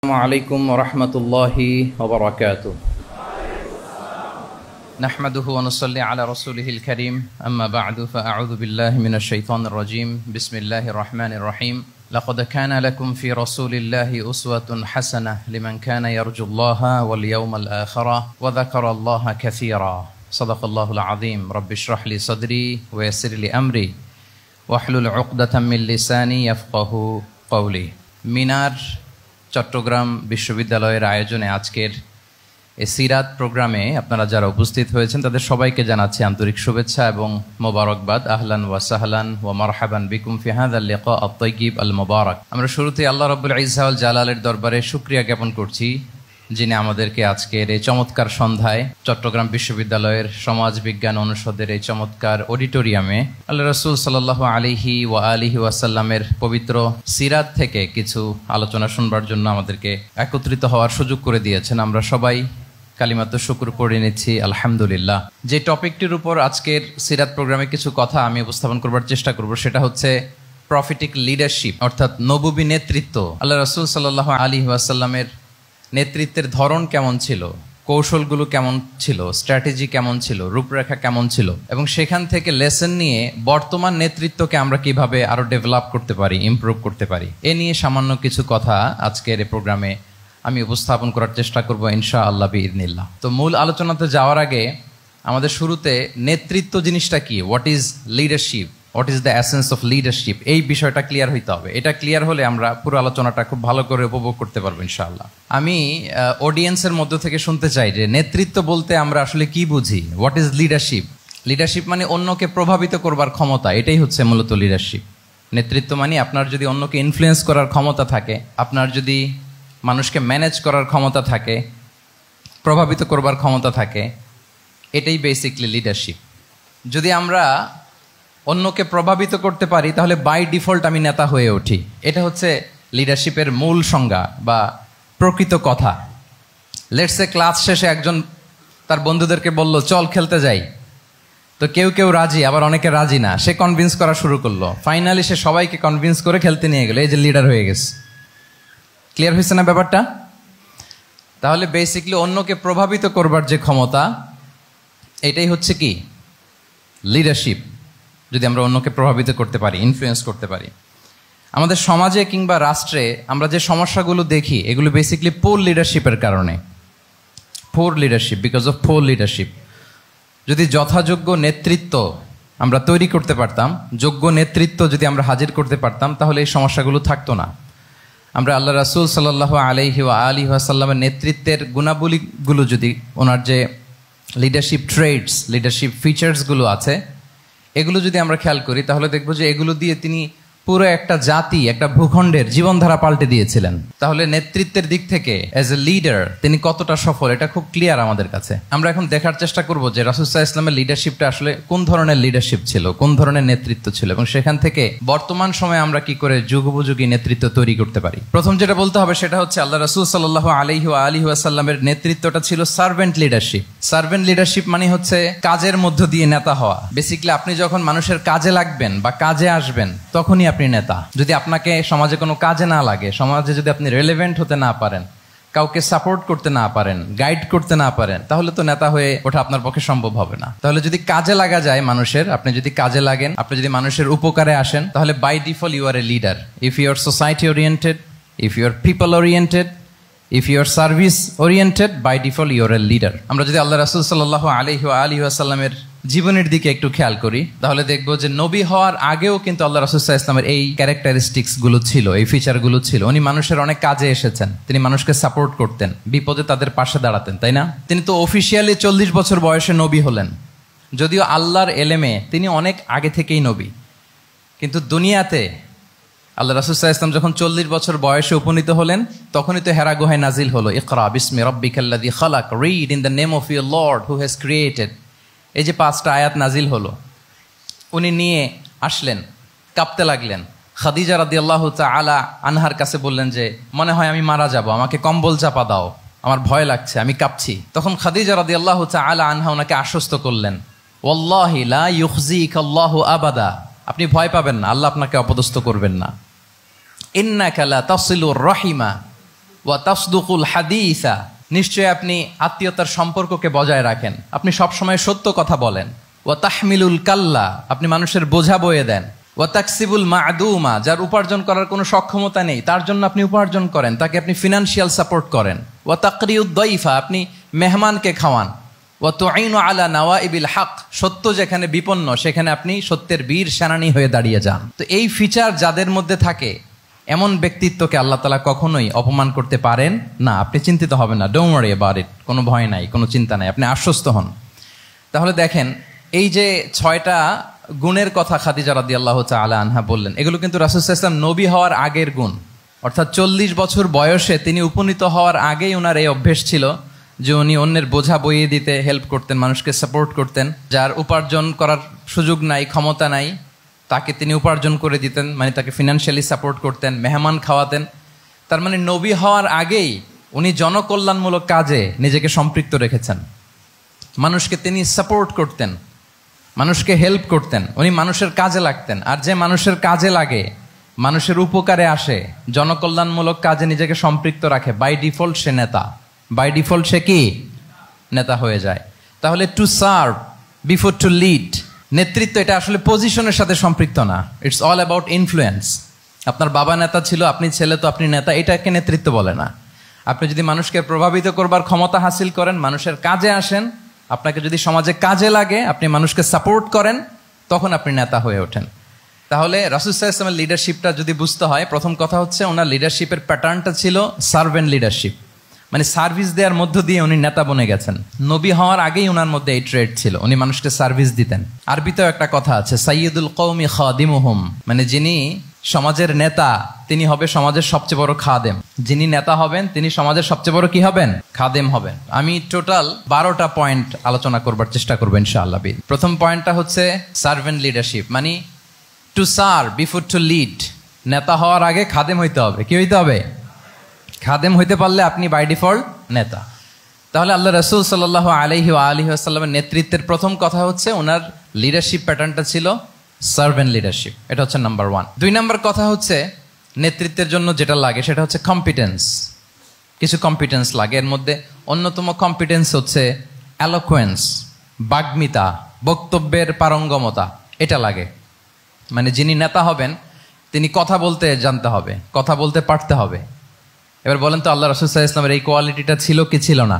السلام عليكم ورحمة الله وبركاته. نحمده ونصلي على رسوله الكريم. أما بعد فأعوذ بالله من الشيطان الرجيم. بسم الله الرحمن الرحيم. لقد كان لكم في رسول الله أسوة حسنة لمن كان يرجو الله واليوم الآخر وذكر الله كثيرا. صدق الله العظيم. رب اشرح لي صدري ويسر لي أمري واحلل عقدة من لساني يفقه قولي. মিনার চট্টগ্রাম বিশ্ববিদ্যালয়ের আয়োজনে আজকের এই সিরাত প্রোগ্রামে আপনারা যারা উপস্থিত হয়েছেন তাদের সবাইকে জানাচ্ছি আন্তরিক শুভেচ্ছা এবং মোবারকবাদ। আহলান ওয়া সাহলান ওয়া মারহাবান বিকুম ফি হাযাল লিকা আত-তাইয়িব আল মুবারাক। আমরা শুরুতে আল্লাহ রাব্বুল ইজ্জা ওয়াল জালালের দরবারে শুকরিয়া জ্ঞাপন করছি, যিনি আমাদেরকে আজকের এই চমৎকার সন্ধ্যায় চট্টগ্রাম বিশ্ববিদ্যালয়ের সমাজ বিজ্ঞান অনুষদের এই চমৎকার অডিটোরিয়ামে আল্লাহ রাসূল সাল্লাল্লাহু আলাইহি ওয়া আলিহি ওয়াসাল্লামের পবিত্র সিরাত থেকে কিছু আলোচনা শুনবার জন্য আমাদেরকে একত্রিত হওয়ার সুযোগ করে দিয়েছেন। আমরা সবাই কালিমাত শুকর পড়ে নিচ্ছি আলহামদুলিল্লাহ। যে টপিকটির উপর আজকের সিরাত প্রোগ্রামে কিছু কথা আমি উপস্থাপন করবার চেষ্টা করব সেটা হচ্ছে প্রফেটিক লিডারশিপ, অর্থাৎ নবুবী নেতৃত্ব। আল্লাহ রাসূল সাল্লাল্লাহু আলাইহি ওয়াসাল্লামের নেতৃত্বের ধরন কেমন ছিল, কৌশলগুলো কেমন ছিল, স্ট্র্যাটেজি কেমন ছিল, রূপরেখা কেমন ছিল, এবং সেখান থেকে লেসন নিয়ে বর্তমান নেতৃত্বকে আমরা কিভাবে আরো ডেভেলপ করতে পারি, ইমপ্রুভ করতে পারি, এ নিয়ে সামান্য কিছু কথা আজকের এই প্রোগ্রামে আমি উপস্থাপন করার চেষ্টা করব ইনশাআল্লাহ বিইذنিল্লাহ। তো মূল আলোচনাতে যাওয়ার আগে আমাদের শুরুতে নেতৃত্ব জিনিসটা কি, what is leadership, what is the essence of leadership, এই বিষয়টা ক্লিয়ার হইতে হবে। এটা ক্লিয়ার হলে আমরা পুরো আলোচনাটা খুব ভালো করে উপভোগ করতে পারবো ইনশাআল্লাহ। আমি অডিয়েন্সের মধ্য থেকে শুনতে চাই যে নেতৃত্ব বলতে আমরা আসলে কি বুঝি, হোয়াট ইজ লিডারশিপ। লিডারশিপ মানে অন্যকে প্রভাবিত করবার ক্ষমতা, এটাই হচ্ছে মূলত লিডারশিপ। নেতৃত্ব মানে আপনার যদি অন্যকে ইনফ্লুয়েন্স করার ক্ষমতা থাকে, আপনার যদি মানুষকে ম্যানেজ করার ক্ষমতা থাকে, প্রভাবিত করবার ক্ষমতা থাকে, এটাই বেসিকলি লিডারশিপ। যদি আমরা অন্যকে প্রভাবিত করতে পারি তাহলে বাই ডিফল্ট আমি নেতা হয়ে উঠি। এটা হচ্ছে লিডারশিপের মূল সংজ্ঞা বা প্রকৃত কথা। লেটস সে ক্লাস শেষে একজন তার বন্ধুদেরকে বলল চল খেলতে যাই, তো কেউ কেউ রাজি, আবার অনেকে রাজি না। সে কনভিন্স করা শুরু করলো, ফাইনালি সে সবাইকে কনভিন্স করে খেলতে নিয়ে গেল, এই যে লিডার হয়ে গেছে। ক্লিয়ার হয়েছে না ব্যাপারটা? তাহলে বেসিকলি অন্যকে প্রভাবিত করবার যে ক্ষমতা, এটাই হচ্ছে কি লিডারশিপ। যদি আমরা অন্যকে প্রভাবিত করতে পারি, ইনফ্লুয়েন্স করতে পারি। আমাদের সমাজে কিংবা রাষ্ট্রে আমরা যে সমস্যাগুলো দেখি এগুলো বেসিকলি পোর লিডারশিপের কারণে। Poor leadership, because of poor leadership. যদি যথাযোগ্য নেতৃত্ব আমরা তৈরি করতে পারতাম, যোগ্য নেতৃত্ব যদি আমরা হাজির করতে পারতাম, তাহলে এই সমস্যাগুলো থাকতো না। আমরা আল্লাহ রাসূল সাল্লাল্লাহু আলাইহি ওয়া আলিহি ওয়াসাল্লামের নেতৃত্বের গুণাবলীগুলো, যদি ওনার যে লিডারশিপ ট্রেডস, লিডারশিপ ফিচার্সগুলো আছে, এগুলো যদি আমরা খেয়াল করি তাহলে দেখবো যে এগুলো দিয়ে তিনি পুরো একটা জাতি, একটা ভূখণ্ডের জীবনধারা পাল্টে দিয়েছিলেন। তাহলে নেতৃত্বের দিক থেকে অ্যাজ এ লিডার তিনি কতটা সফল, এটা খুব ক্লিয়ার আমাদের কাছে। আমরা এখন দেখার চেষ্টা করব যে রাসূল সাল্লাল্লাহু আলাইহি ওয়াসাল্লামের লিডারশিপটা আসলে কোন ধরনের লিডারশিপ ছিল, কোন ধরনের নেতৃত্ব ছিল, এবং সেখান থেকে বর্তমান সময়ে আমরা কি করে যুগোপযোগী নেতৃত্ব তৈরি করতে পারি। প্রথম যেটা বলতে হবে সেটা হচ্ছে আল্লাহ রাসূল সাল্লাল্লাহু আলাইহি ওয়া আলিহি ওয়াসাল্লামের নেতৃত্বটা ছিল সার্ভেন্ট লিডারশিপ। সার্ভেন্ট লিডারশিপ মানে হচ্ছে কাজের মধ্য দিয়ে নেতা হওয়া। বেসিক্যালি আপনি যখন মানুষের কাজে লাগবেন বা কাজে আসবেন তখনই আপনি নেতা। যদি আপনাকে সমাজে কোনো কাজে না লাগে, সমাজে যদি আপনি রেলেভেন্ট হতে না পারেন, কাউকে সাপোর্ট করতে না পারেন, গাইড করতে না পারেন, তাহলে তো নেতা হয়ে ওঠা আপনার পক্ষে সম্ভব হবে না। তাহলে যদি কাজে লাগা যায় মানুষের, আপনি যদি কাজে লাগেন, আপনি যদি মানুষের উপকারে আসেন, তাহলে by default you are a leader. If you are society oriented, if you are people oriented, if you are service oriented, by default you are a leader. আমরা যদি আল্লাহ রাসূল সাল্লাল্লাহু আলাইহি ওয়া আলিহি ওয়াসাল্লামের জীবনের দিকে একটু খেয়াল করি তাহলে দেখবো যে নবী হওয়ার আগেও কিন্তু আল্লাহ রাসূল সাল্লাল্লাহু আলাইহি ওয়াসাল্লামের এই ক্যারেক্টারিস্টিক্স গুলো ছিল, এই ফিচার গুলো ছিল। উনি মানুষের অনেক কাজে এসেছেন, তিনি মানুষকে সাপোর্ট করতেন, বিপদে তাদের পাশে দাঁড়াতেন, তাই না? তিনি তো অফিসিয়ালি 40 বছর বয়সে নবী হলেন, যদিও আল্লাহর এলেমে তিনি অনেক আগে থেকেই নবী। কিন্তু দুনিয়াতে আল্লাহ রাসূল সাল্লাল্লাহু আলাইহি ওয়াসাল্লাম যখন 40 বছর বয়সে উপনীত হলেন, তখনই তো হেরা গুহায় নাজিল হলো ইকরা বিসমি রাব্বিকাল্লাযী খালাক, read in the name of your lord who has created. এই যে 5টা আয়াত নাজিল হলো, উনি নিয়ে আসলেন, কাঁপতে লাগলেন। খাদিজা রাদিয়াল্লাহু তাআলা আনহার কাছে বললেন যে মনে হয় আমি মারা যাব, আমাকে কম্বল চাপা দাও, আমার ভয় লাগছে, আমি কাঁপছি। তখন খাদিজা রাদিয়াল্লাহু তাআলা আনহা ওনাকে আশ্বস্ত করলেন, ওয়াল্লাহি লা ইউখজিকাল্লাহু আবাদা, আপনি ভয় পাবেন না, আল্লাহ আপনাকে অপদস্থ করবেন না। ইন্নাকা লা তাসিলুর রাহিমা, ওয়া তাসদুকুল হাদিসা, নিশ্চয়ই আপনি আত্মীয়তার সম্পর্ককে বজায় রাখেন, আপনি সবসময় সত্য কথা বলেন। ওয়া তাহমিলুল কাল্লা, আপনি মানুষের বোঝা বয়ে দেন। ওয়া তাকসিবুল মা'দুমা, যার উপার্জন করার কোনো সক্ষমতা নেই তার জন্য আপনি উপার্জন করেন, তাকে আপনি ফিনান্সিয়াল সাপোর্ট করেন। ওয়া তাকরিউদ দাইফা, আপনি মেহমানকে খাওয়ান। ওয়া তুঈনু আলা নাওয়াইবিল হক, সত্য যেখানে বিপন্ন সেখানে আপনি সত্যের বীর সেনানী হয়ে দাঁড়িয়ে যান। তো এই ফিচার যাদের মধ্যে থাকে এমন ব্যক্তিত্বকে আল্লাহ তাআলা কখনোই অপমান করতে পারেন না। আপনি চিন্তিত হবেন না, ডোন্ট ওয়ারি অ্যাবাউট ইট, কোনো ভয় নাই, কোনো চিন্তা নাই, আপনি আশ্বস্ত হন। তাহলে দেখেন এই যে 6টা গুণের কথা খাদিজা রাদিয়াল্লাহু তাআলা আনহা বললেন, এগুলো কিন্তু রাসূল সাল্লাল্লাহু আলাইহি ওয়াসাল্লাম নবী হওয়ার আগের গুণ, অর্থাৎ 40 বছর বয়সে তিনি উপনীত হওয়ার আগেই ওনার এই অভ্যেস ছিল যে উনি অন্যের বোঝা বইয়ে দিতে হেল্প করতেন, মানুষকে সাপোর্ট করতেন। যার উপার্জন করার সুযোগ নাই, ক্ষমতা নাই, তাকে তিনি উপার্জন করে দিতেন, মানে তাকে ফিনান্সিয়ালি সাপোর্ট করতেন, মেহমান খাওয়াতেন। তার মানে নবী হওয়ার আগেই উনি জনকল্যাণমূলক কাজে নিজেকে সম্পৃক্ত রেখেছেন, মানুষকে তিনি সাপোর্ট করতেন, মানুষকে হেল্প করতেন, উনি মানুষের কাজে লাগতেন। আর যে মানুষের কাজে লাগে, মানুষের উপকারে আসে, জনকল্যাণমূলক কাজে নিজেকে সম্পৃক্ত রাখে, বাই ডিফল্ট সে নেতা, বাই ডিফল্ট সে কি নেতা হয়ে যায়। তাহলে to serve before to lead, নেতৃত্ব এটা আসলে পজিশনের সাথে সম্পৃক্ত না, ইটস অল অ্যাবাউট ইনফ্লুয়েন্স। আপনার বাবা নেতা ছিল, আপনি ছেলে, তো আপনি নেতা, এটাকে নেতৃত্ব বলে না। আপনি যদি মানুষকে প্রভাবিত করবার ক্ষমতা হাসিল করেন, মানুষের কাজে আসেন, আপনাকে যদি সমাজে কাজে লাগে, আপনি মানুষকে সাপোর্ট করেন, তখন আপনি নেতা হয়ে ওঠেন। তাহলে রাসূল সাল্লাল্লাহু আলাইহি ওয়াসাল্লামের লিডারশিপটা যদি বুঝতে হয়, প্রথম কথা হচ্ছে ওনার লিডারশিপের প্যাটার্নটা ছিল সার্ভেন্ট লিডারশিপ, মানে সার্ভিস দেওয়ার মধ্য দিয়ে উনি নেতা বনে গেছেন। নবী হওয়ার আগেই ওনার মধ্যে এই ট্রেড ছিল, উনি মানুষকে সার্ভিস দিতেন। আরবিতেও একটা কথা আছে, সাইয়্যিদুল কওমি খাদিমুহুম, মানে যিনি সমাজের নেতা তিনি হবে সমাজের সবচেয়ে বড় খাদেম। যিনি নেতা হবেন তিনি সমাজের সবচেয়ে বড় কি হবেন? খাদেম হবেন। আমি টোটাল 12টা পয়েন্ট আলোচনা করবার চেষ্টা করবো ইনশাআল্লাহ। প্রথম পয়েন্টটা হচ্ছে সার্ভেন্ট লিডারশিপ, মানে to serve before to lead. নেতা হওয়ার আগে খাদেম হইতে হবে। কি হইতে হবে? খাদেম হইতে পারলে আপনি বাই ডিফল্ট নেতা। তাহলে আল্লাহ রাসূল সাল্লাল্লাহু আলাইহি ওয়া আলিহি ওয়াসাল্লামের নেতৃত্বের প্রথম কথা হচ্ছে ওনার লিডারশিপ প্যাটার্নটা ছিল সার্ভেন্ট লিডারশিপ। এটা হচ্ছে নাম্বার 1। 2 নম্বর কথা হচ্ছে নেতৃত্বের জন্য যেটা লাগে সেটা হচ্ছে কম্পিটেন্স। কিছু কম্পিটেন্স লাগে, এর মধ্যে অন্যতম কম্পিটেন্স হচ্ছে অ্যালোকুয়েন্স, বাগ্মিতা, বক্তব্যের পারঙ্গমতা, এটা লাগে। মানে যিনি নেতা হবেন তিনি কথা বলতে জানতে হবে, কথা বলতে পারতে হবে। এবার বলেন তো আল্লাহ রাসূল সাল্লাল্লাহু আলাইহি ওয়াসাল্লামের এই কোয়ালিটিটা ছিল কি ছিল না?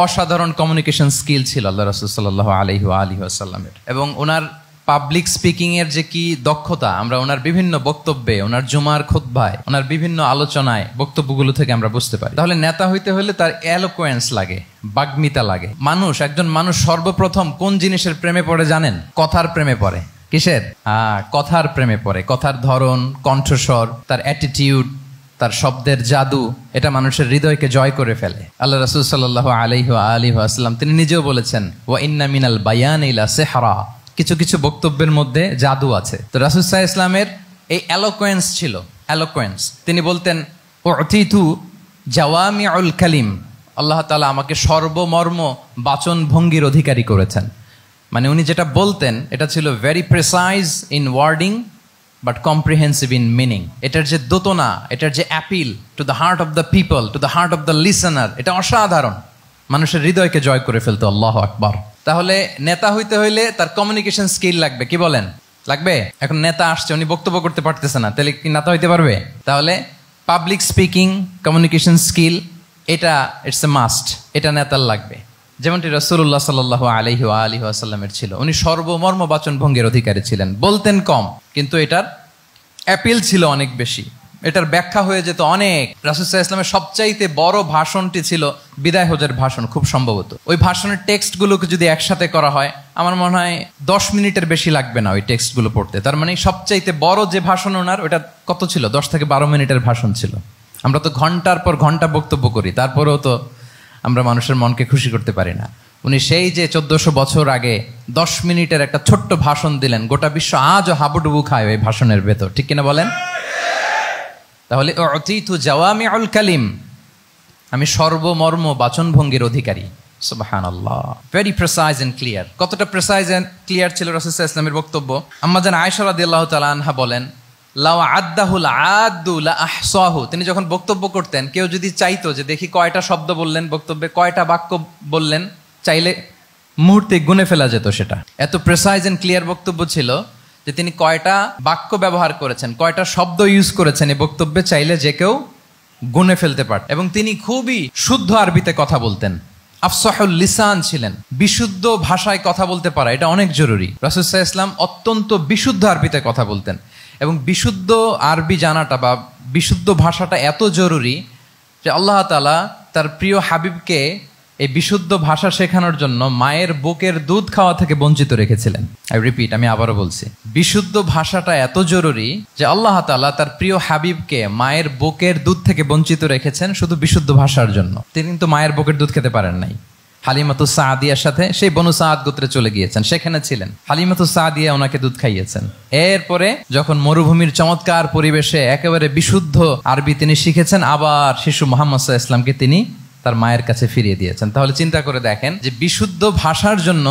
অসাধারণ কমিউনিকেশন স্কিল ছিল আল্লাহ রাসূল সাল্লাল্লাহু আলাইহি ওয়া আলিহি ওয়াসাল্লামের। এবং ওনার পাবলিক স্পিকিং এর যে কি দক্ষতা, আমরা ওনার বিভিন্ন বক্তব্যে, ওনার জুমার খুতবায়, ওনার বিভিন্ন আলোচনায়, বক্তব্যগুলো থেকে আমরা বুঝতে পারি। তাহলে নেতা হইতে হলে তার এলোকোয়েন্স লাগে, বাগ্মিতা লাগে। একজন মানুষ সর্বপ্রথম কোন জিনিসের প্রেমে পড়ে জানেন? কথার প্রেমে পড়ে। কিসের? কথার প্রেমে পড়ে। কথার ধরন, কণ্ঠস্বর, তার অ্যাটিটিউড, তার শব্দের জাদু, এটা মানুষের হৃদয়কে জয় করে ফেলে। আল্লাহ রাসূল সাল্লাল্লাহু আলাইহি ওয়া আলিহি ওয়াসাল্লাম তিনি নিজেও বলেছেন, ওয়া ইন্না মিনাল বায়ানি লা সিহরা, কিছু কিছু বক্তব্যের মধ্যে জাদু আছে। তো রাসূল সাল্লাল্লাহু আলাইহি ওয়াসাল্লামের এই এলোকোয়েন্স ছিল, এলোকোয়েন্স। তিনি বলতেন, উতিতু জাওয়ামিউল কালিম, আল্লাহ তাআলা আমাকে সর্বমর্ম বাচন ভঙ্গির অধিকারী করেছেন। মানে উনি যেটা বলতেন এটা ছিল very precise in wording but comprehensive in meaning. এটার যে দোতনা, এটার যে appeal to the heart of the people, to the heart of the listener, এটা অসাধারণ, মানুষের হৃদয়কে জয় করে ফেলতো। আল্লাহু আকবার। তাহলে নেতা হইতে হইলে তার কমিউনিকেশন স্কিল লাগবে। কি বলেন? লাগবে। এখন নেতা আসছে, উনি বক্তব্য করতে পারতেছে না, তাহলে কি নেতা হইতে পারবে? তাহলে পাবলিক স্পিকিং, কমিউনিকেশন স্কিল, এটা ইটস এ মাস্ট, এটা নেতার লাগবে। যেমনটি রাসূলুল্লাহ সাল্লাল্লাহু আলাইহি ওয়া আলিহি ওয়াসাল্লামের ছিল। উনি সর্বমর্ম বাচন ভঙ্গির অধিকারী ছিলেন। বলতেন কম, কিন্তু এটার অ্যাপিল ছিল অনেক বেশি, এটার ব্যাখ্যা হয়ে যেত অনেক। রাসূল সাল্লাল্লাহু আলাইহি ওয়াসাল্লামের সবচাইতে বড় ভাষণটি ছিল বিদায় হজের ভাষণ, খুব সম্ভবত। ওই ভাষণের টেক্সটগুলোকে যদি একসাথে করা হয়, আমার মনে হয় 10 মিনিটের বেশি লাগবে না ওই টেক্সটগুলো পড়তে। তার মানে সবচাইতে বড় যে ভাষণ ওনার, ওটা কত ছিল? 10 থেকে 12 মিনিটের ভাষণ ছিল। আমরা তো ঘন্টার পর ঘন্টা বক্তব্য করি, তারপরেও তো আমরা মানুষের মনকে খুশি করতে পারি না। উনি সেই যে 1400 বছর আগে 10 মিনিটের একটা ছোট্ট ভাষণ দিলেন, গোটা বিশ্ব আজও হাবুডুবু খায় ওই ভাষণের ভেতর, ঠিক কিনা বলেন? তাহলে উতিতু জাওয়ামিউল কালিম, আমি সর্বমর্ম বাচনভঙ্গির অধিকারী। সুবহানাল্লাহ, ভেরি প্রেসাইজ এন্ড ক্লিয়ার। কতটা প্রেসাইজ এন্ড ক্লিয়ার ছিল রাসূল সাল্লাল্লাহু আলাইহি ওয়াসাল্লামের বক্তব্য? আম্মা জান আয়েশা রাদিয়াল্লাহু তাআলা আনহা বলেন, লাউ আদ্দাহুল আদ্দু লা আহসাহু, তিনি যখন বক্তব্য করতেন, কেউ যদি চাইতো যে দেখি কয়টা শব্দ বললেন বক্তব্যে, কয়টা বাক্য বললেন, চাইলে মুহূর্তে গুনে ফেলা যেত সেটা। এত প্রেসাইজ এন্ড ক্লিয়ার বক্তব্য ছিল যে তিনি কয়টা বাক্য ব্যবহার করেছেন, কয়টা শব্দ ইউজ করেছেন এই বক্তব্যে, চাইলে যে কেউ গুনে ফেলতে পারত। এবং তিনি খুবই শুদ্ধ আরবিতে কথা বলতেন, আফসাহুল লিসান ছিলেন। বিশুদ্ধ ভাষায় কথা বলতে পারা এটা অনেক জরুরি। রাসূল সাল্লাল্লাহু আলাইহি ওয়াসাল্লাম অত্যন্ত বিশুদ্ধ আরবিতে কথা বলতেন, এবং বিশুদ্ধ আরবি জানাটা বা বিশুদ্ধ ভাষাটা এত জরুরি যে আল্লাহ তাআলা তার প্রিয় হাবিবকে এই বিশুদ্ধ ভাষা শেখানোর জন্য মায়ের বুকের দুধ খাওয়া থেকে বঞ্চিত রেখেছিলেন। আমি আবারও বলছি, বিশুদ্ধ ভাষাটা এত জরুরি যে আল্লাহ তাআলা তার প্রিয় হাবিবকে মায়ের বুকের দুধ থেকে বঞ্চিত রেখেছেন শুধু বিশুদ্ধ ভাষার জন্য। তিনি কিন্তু মায়ের বুকের দুধ খেতে পারেন নাই। হালিমাতুস সাদিয়ার সাথে সেই বনু সাদ গোত্রে চলে গিয়েছেন, সেখানে ছিলেন। হালিমাতুস সাদিয়া ওনাকে দুধ খাইয়েছেন। এরপরে যখন মরুভূমির চমৎকার পরিবেশে একেবারে বিশুদ্ধ আরবি তিনি শিখেছেন, আবার শিশু মুহাম্মদ সাল্লাল্লাহু আলাইহি ওয়াসাল্লামকে তিনি তার মায়ের কাছে ফিরিয়ে দিয়েছেন। তাহলে চিন্তা করে দেখেন যে বিশুদ্ধ ভাষার জন্য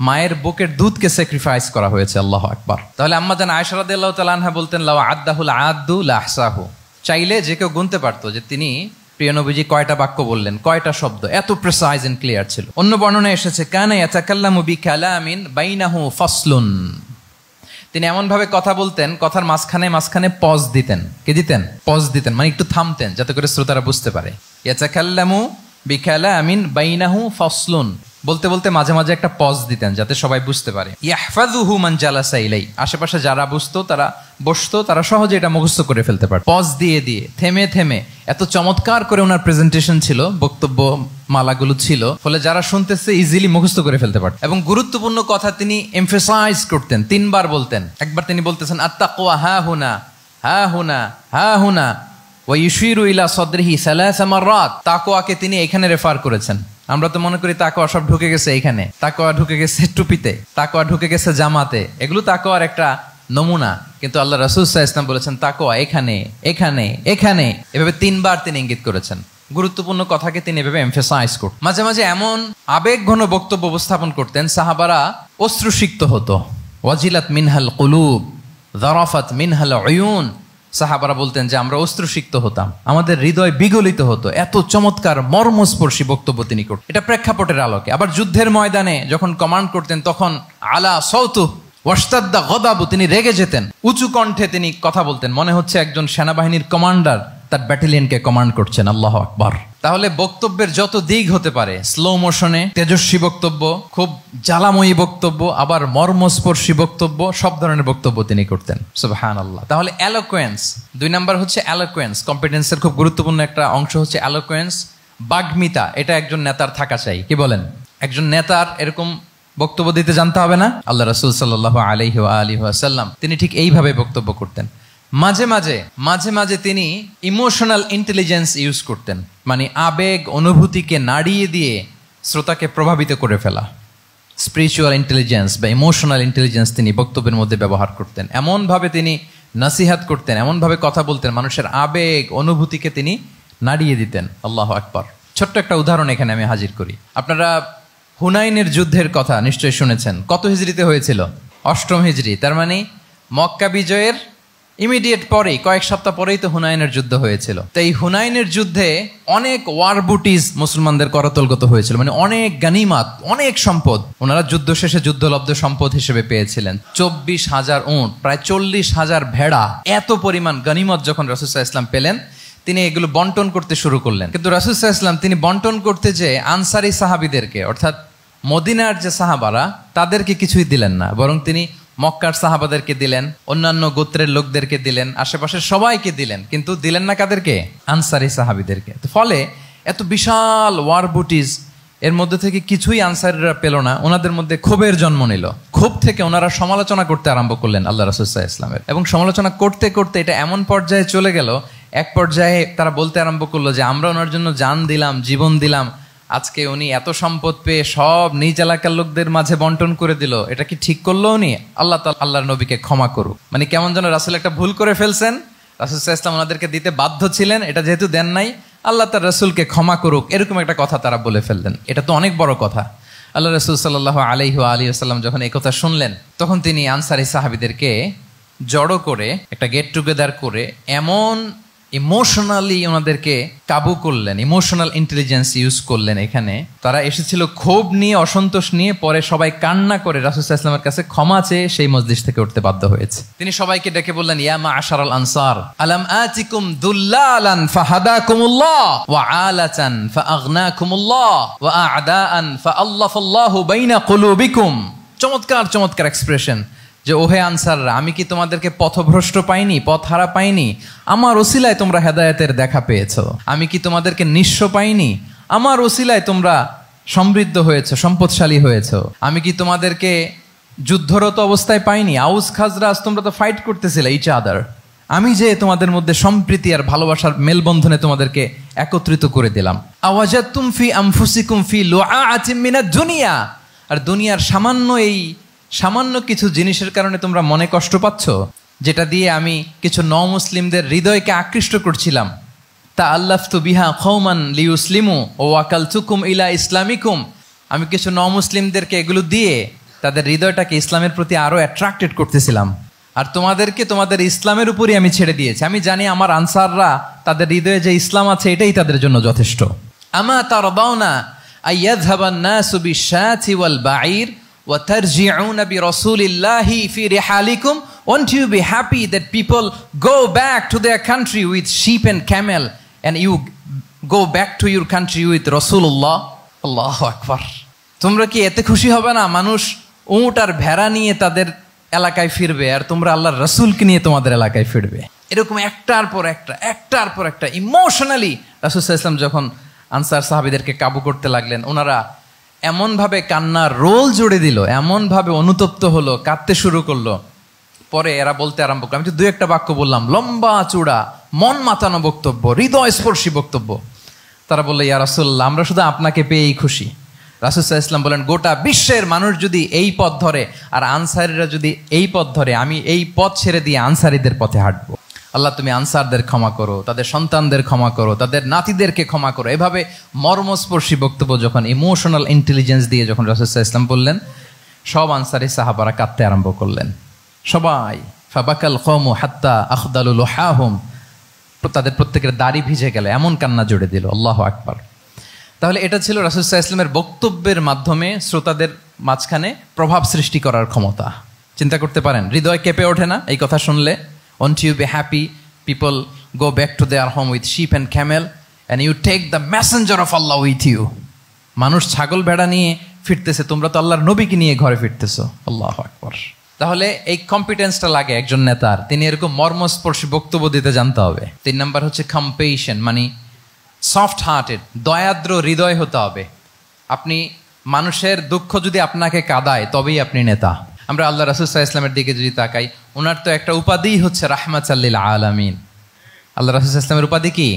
মায়ের বুকের দুধকে স্যাক্রিফাইস করা হয়েছে। আল্লাহু আকবার। তাহলে আম্মা জান আয়েশা রাদিয়াল্লাহু তাআলা আনহা বলতেন, লাউ আদ্দাহুল আদ্দু লা আহসাহু, চাইলে যে কেউ গুনতে পারতো যে তিনি প্রিয় নবীজি কয়টা বাক্য বললেন, কয়টা শব্দ, এত প্রিসাইজ এন্ড ক্লিয়ার ছিল। অন্য বর্ণনায় এসেছে, কানা ইয়াতাকাল্লামু বিকালামিন বাইনাহু ফাসলুন, তিনি এমন ভাবে কথা বলতেন, কথার মাঝখানে মাঝখানে পজ দিতেন। কে দিতেন? পজ দিতেন, মানে একটু থামতেন যাতে করে শ্রোতারা বুঝতে পারে। ইয়াতাকাল্লামু বিকালামিন বাইনাহু ফাসলুন, বলতে বলতে মাঝে মাঝে একটা পজ দিতেন যাতে সবাই বুঝতে পারে। ইয়াহফাযুহু মান জালাসা ইলাই, আশেপাশে যারা বসতো তারা সহজে এটা মুখস্থ করে ফেলতে পারে। পজ দিয়ে দিয়ে থেমে থেমে এত চমৎকার করে ওনার প্রেজেন্টেশন ছিল, বক্তব্য মালাগুলো ছিল, ফলে যারা শুনতেছে ইজিলি মুখস্থ করে ফেলতে পারত। এবং গুরুত্বপূর্ণ কথা তিনি এমফাসাইজ করতেন, 3 বার বলতেন। একবার তিনি বলতেছেন আত্তাকওয়া হা হুনা হা হুনা হা হুনা ওয়া ইউশিরু ইলা সাদরিহি 3 মাররাত, তাকওয়াকে তিনি এখানে রেফার করেছেন। আমরা তো মনে করি তাকওয়া সব ঢুকে গেছে এখানে, তাকওয়া ঢুকে গেছে টুপিতে, তাকওয়া ঢুকে গেছে জামাতে, এগুলো তাকওয়ার একটা নমুনা। কিন্তু আল্লাহ রাসূল সাল্লাল্লাহু আলাইহি ওয়াসাল্লাম বলেছেন তাকওয়া এখানে এখানে এখানে, এভাবে 3 বার তিনি ইঙ্গিত করেছেন। গুরুত্বপূর্ণ কথাকে তিনি এভাবে এমফাসাইজ করতেন। মাঝে মাঝে এমন আবেগঘন বক্তব্য উপস্থাপন করতেন, সাহাবারা অশ্রুসিক্ত হতো। ওয়াজিলাত মিনহাল কুলুব যারাফাত মিনহাল উয়ুন, সাহাবারা বলতেন যে আমরা অশ্রুসিক্ত হতাম, আমাদের হৃদয় বিগলিত হতো, এত চমৎকার মর্মস্পর্শী বক্তব্য তিনি করতেন। এটা প্রেক্ষাপটের আলোকে। আবার যুদ্ধের ময়দানে যখন কমান্ড করতেন তখন আলা সাউতু ওয়াশতাদ্দা গদাবু, তিনি রেগে যেতেন, উঁচু কণ্ঠে তিনি কথা বলতেন, মনে হচ্ছে একজন সেনাবাহিনীর কমান্ডার তার ব্যাটালিয়নকে কমান্ড করছেন। আল্লাহু আকবার। তাহলে বক্তব্যের যত দিক হতে পারে, স্লো মোশনে তেজস্বী বক্তব্য, খুব জ্বালাময়ী বক্তব্য, আবার মর্মস্পর্শী বক্তব্য, সব ধরনের বক্তব্য তিনি করতেন। সুবহানাল্লাহ। তাহলে এলোকোয়েন্স, 2 নাম্বার হচ্ছে এলোকোয়েন্স। কম্পিটেন্সের খুব গুরুত্বপূর্ণ একটা অংশ হচ্ছে এলোকোয়েন্স, বাগ্মিতা। এটা একজন নেতার থাকা চাই। কি বলেন? একজন নেতার এরকম বক্তব্য দিতে জানতে হবে না? আল্লাহ রাসূল সাল্লাল্লাহু আলাইহি ওয়া আলিহি ওয়াসাল্লাম তিনি ঠিক এইভাবে বক্তব্য করতেন। মাঝে মাঝে তিনি ইমোশনাল ইন্টেলিজেন্স ইউজ করতেন, মানে আবেগ অনুভূতিকে নাড়িয়ে দিয়ে শ্রোতাকে প্রভাবিত করে ফেলা। স্পিরিচুয়াল ইন্টেলিজেন্স বা ইমোশনাল ইন্টেলিজেন্স তিনি বক্তব্যের মধ্যে ব্যবহার করতেন। এমনভাবে তিনি নসিহাত করতেন, এমনভাবে কথা বলতেন, মানুষের আবেগ অনুভূতিকে তিনি নাড়িয়ে দিতেন। আল্লাহু আকবার। ছোট্ট একটা উদাহরণ এখানে আমি হাজির করি। আপনারা হুনাইনের যুদ্ধের কথা নিশ্চয়ই শুনেছেন। কত হিজরিতে হয়েছিল? 8ম হিজরি। তার মানে মক্কা বিজয়ের ইমিডিয়েট পরেই, কয়েক সপ্তাহ পরেই তো হুনাইনের যুদ্ধ হয়েছিল। তো এই হুনাইনের যুদ্ধে অনেক ওয়ার বুটিজ মুসলমানদের করতলগত হয়েছিল, মানে অনেক গানিমাত, অনেক সম্পদ ওনারা যুদ্ধ শেষে যুদ্ধলব্ধ সম্পদ হিসেবে পেয়েছিলেন। 24,000 উট, প্রায় 40,000 ভেড়া, এত পরিমাণ গানিমত যখন রাসূল সাল্লাল্লাহু আলাইহি ওয়াসাল্লাম পেলেন, তিনি এগুলো বন্টন করতে শুরু করলেন। কিন্তু রাসূল সাল্লাল্লাহু আলাইহি ওয়াসাল্লাম তিনি বন্টন করতে যে আনসারি সাহাবীদেরকে, অর্থাৎ মদিনার যে সাহাবারা, তাদেরকে কিছুই দিলেন না, বরং তিনি মক্কার সাহাবাদেরকে দিলেন, অন্যান্য গোত্রের লোকদেরকে দিলেন, আশেপাশের সবাইকে দিলেন, কিন্তু দিলেন না কাদেরকে? আনসারি সাহাবীদেরকে। তো ফলে এত বিশাল ওয়ার বুটিজ, এর মধ্যে থেকে কিছুই আনসারিরা পেল না। ওনাদের মধ্যে ক্ষোভের জন্ম নিল। ক্ষোভ থেকে ওনারা সমালোচনা করতে আরম্ভ করলেন আল্লাহ রাসূল সাল্লাল্লাহু আলাইহি ওয়াসাল্লামের। এবং সমালোচনা করতে করতে এটা এমন পর্যায়ে চলে গেল, এক পর্যায়ে তারা বলতে আরম্ভ করলো যে আমরা ওনার জন্য জান দিলাম, জীবন দিলাম, আজকে উনি এত সম্পদ পেয়ে সব নিজ এলাকার লোকদের মাঝে বন্টন করে দিল, এটা কি ঠিক করলো উনি? আল্লাহ তাআলা আল্লাহর নবীকে ক্ষমা করুক। মানে কেমন যেন রাসূল একটা ভুল করে ফেলছেন, রাসূল সাল্লাল্লাহু আলাইহি ওয়াসাল্লাম ওনাদেরকে দিতে বাধ্য ছিলেন, এটা যেহেতু দেন নাই, আল্লাহ তার রাসূলকে ক্ষমা করুক, এরকম একটা কথা তারা বলে ফেললেন। এটা তো অনেক বড় কথা। আল্লাহ রাসূল সাল্লাল্লাহু আলাইহি ওয়া আলিহি ওয়াসাল্লাম যখন এই কথা শুনলেন, তখন তিনি আনসারী সাহাবীদেরকে জড়ো করে একটা গেট টুগেদার করে এমন ইমোশনালি ওনাদেরকে কাবু করলেন, ইমোশনাল ইন্টেলিজেন্স ইউজ করলেন। এখানে তারা এসেছিল ক্ষোভ নিয়ে, অসন্তোষ নিয়ে, পরে সবাই কান্না করে রাসূল সাল্লাল্লাহু আলাইহি ওয়াসাল্লামের কাছে ক্ষমা চেয়ে সেই মজলিস থেকে উঠতে বাধ্য হয়েছে। তিনি সবাইকে ডেকে বললেন, ইয়া মা'আশারাল আনসার আলাম আতিকুম দুল্লালান ফাহাদাকুমুল্লাহ ওয়া আলাতান ফাআগনাকুমুল্লাহ ওয়া আ'দাআন ফাআল্লাফাল্লাহু বাইনা কুলুবিকুম। চমৎকার চমৎকার এক্সপ্রেশন যে ওহে আনসাররা, আমি কি তোমাদেরকে পথভ্রষ্ট পাইনি, পথহারা পাইনি? আমার ওসিলায় তোমরা হেদায়েতের দেখা পেয়েছো। আমি কি তোমাদেরকে নিঃস্ব পাইনি? আমার ওসিলায় তোমরা সমৃদ্ধ হয়েছো, সম্পদশালী হয়েছো। আমি কি তোমাদেরকে যুদ্ধরত অবস্থায় পাইনি? আউস খাজরাজ তোমরা তো ফাইট করতেছিলে ইচ আদার। আমি যে তোমাদের মধ্যে সম্প্রীতি আর ভালোবাসার মেলবন্ধনে তোমাদেরকে একত্রিত করে দিলাম। আওয়াজাতুম ফি আনফুসিকুম ফি লুআআতিম মিনাদ দুনিয়া। আর দুনিয়ার সামান্য কিছু জিনিসের কারণে তোমরা মনে কষ্ট পাচ্ছ, যেটা দিয়ে আমি কিছু মুসলিমদের হৃদয়কে আকৃষ্ট করছিলাম। তা আল্লাফতু বিহা কওমান লিউসলিমু ওয়া ওয়াকালতুকুম ইলা ইসলামিকুম। আমি কিছু মুসলিমদেরকে এগুলো দিয়ে তাদের হৃদয়টাকে ইসলামের প্রতি আরো অ্যাট্রাক্টেড করতেছিলাম, আর তোমাদেরকে তোমাদের ইসলামের উপরই আমি ছেড়ে দিয়েছি। আমি জানি আমার আনসাররা তাদের হৃদয়ে যে ইসলাম আছে এটাই তাদের জন্য যথেষ্ট। আমা তারদাউনা আইয়াযহাবান নাসু বিশাতি ওয়াল বাঈর ওয়া তারজিউনা বিরাসূলিল্লাহি ফি রিহালিকুম। Won't you be happy that people go back to their country with sheep and camel and you go back to your country with Rasulullah? Allahu Akbar। তোমরা কি এতে খুশি হবে না মানুষ উট আর ভেড়া নিয়ে তাদের এলাকায় ফিরবে, আর তোমরা আল্লাহর রাসূলকে নিয়ে তোমাদের এলাকায় ফিরবে? এরকম একটার পর একটা ইমোশনালি রাসূল সাল্লাল্লাহু আলাইহি ওয়াসাল্লাম যখন আনসার সাহাবীদেরকে কাবু করতে লাগলেন, ওনারা এমনভাবে কান্নার রোল জুড়ে দিল, এমনভাবে অনুতপ্ত হলো, কাঁদতে শুরু করলো। পরে এরা বলতে আরম্ভ করলো, আমি তো 2-1 বাক্য বললাম, লম্বা চূড়া মন মাতানো বক্তব্য, হৃদয়স্পর্শী বক্তব্য। তারা বললো, ইয়া রাসূলুল্লাহ, আমরা শুধু আপনাকে পেয়েই খুশি। রাসূল সাল্লাল্লাহু আলাইহি ওয়াসাল্লাম বলেন, গোটা বিশ্বের মানুষ যদি এই পথ ধরে আর আনসারীরা যদি এই পথ ধরে, আমি এই পথ ছেড়ে দিয়ে আনসারীদের পথে হাঁটবো। আল্লাহ তুমি আনসারদের ক্ষমা করো, তাদের সন্তানদের ক্ষমা করো, তাদের নাতিদেরকে ক্ষমা করো। এভাবে মর্মস্পর্শী বক্তব্য যখন ইমোশনাল ইন্টেলিজেন্স দিয়ে যখন রাসূল সাল্লাল্লাহু আলাইহি ওয়াসাল্লাম বললেন, সব আনসারী সাহাবারা কাঁদতে আরম্ভ করলেন। সবাই ফাবাকাল কওমু হাত্তা আখদালু লুহাহুম, তাদের প্রত্যেকের দাড়ি ভিজে গেল, এমন কান্না জুড়ে দিল। আল্লাহু আকবার। তাহলে এটা ছিল রাসূল সাল্লাল্লাহু আলাইহি ওয়াসাল্লামের বক্তব্যের মাধ্যমে শ্রোতাদের মাঝখানে প্রভাব সৃষ্টি করার ক্ষমতা। চিন্তা করতে পারেন, হৃদয় কেঁপে ওঠে না এই কথা শুনলে? Won't you be happy people go back to their home with sheep and camel and you take the messenger of Allah with you? মানুষ ছাগল ভেড়া নিয়ে ফিরতেছে, তোমরা তো আল্লাহর নবীকে নিয়ে ঘরে ফিরতেছো। আল্লাহু আকবার। তাহলে এই কম্পিটেন্সটা লাগে একজন নেতার, তিনি এরকম মর্মস্পর্শী বক্তব্য দিতে জানতে হবে। 3 নাম্বার হচ্ছে কম্পেশন, মানে সফট হার্টেড, দয়াদ্র হৃদয় হতে হবে। আপনি মানুষের দুঃখ যদি আপনাকে কাঁদায় তবেই আপনি নেতা। আমরা আল্লাহ রাসূল সাল্লাল্লাহু আলাইহি ওয়াসাল্লামের দিকে যদি তাকাই, ওনার তো একটা উপাধি হচ্ছে রাহমাতাল লিল আলামিন। আল্লাহ রাসূল সাল্লাল্লাহু আলাইহি ওয়াসাল্লামের উপাধি কি?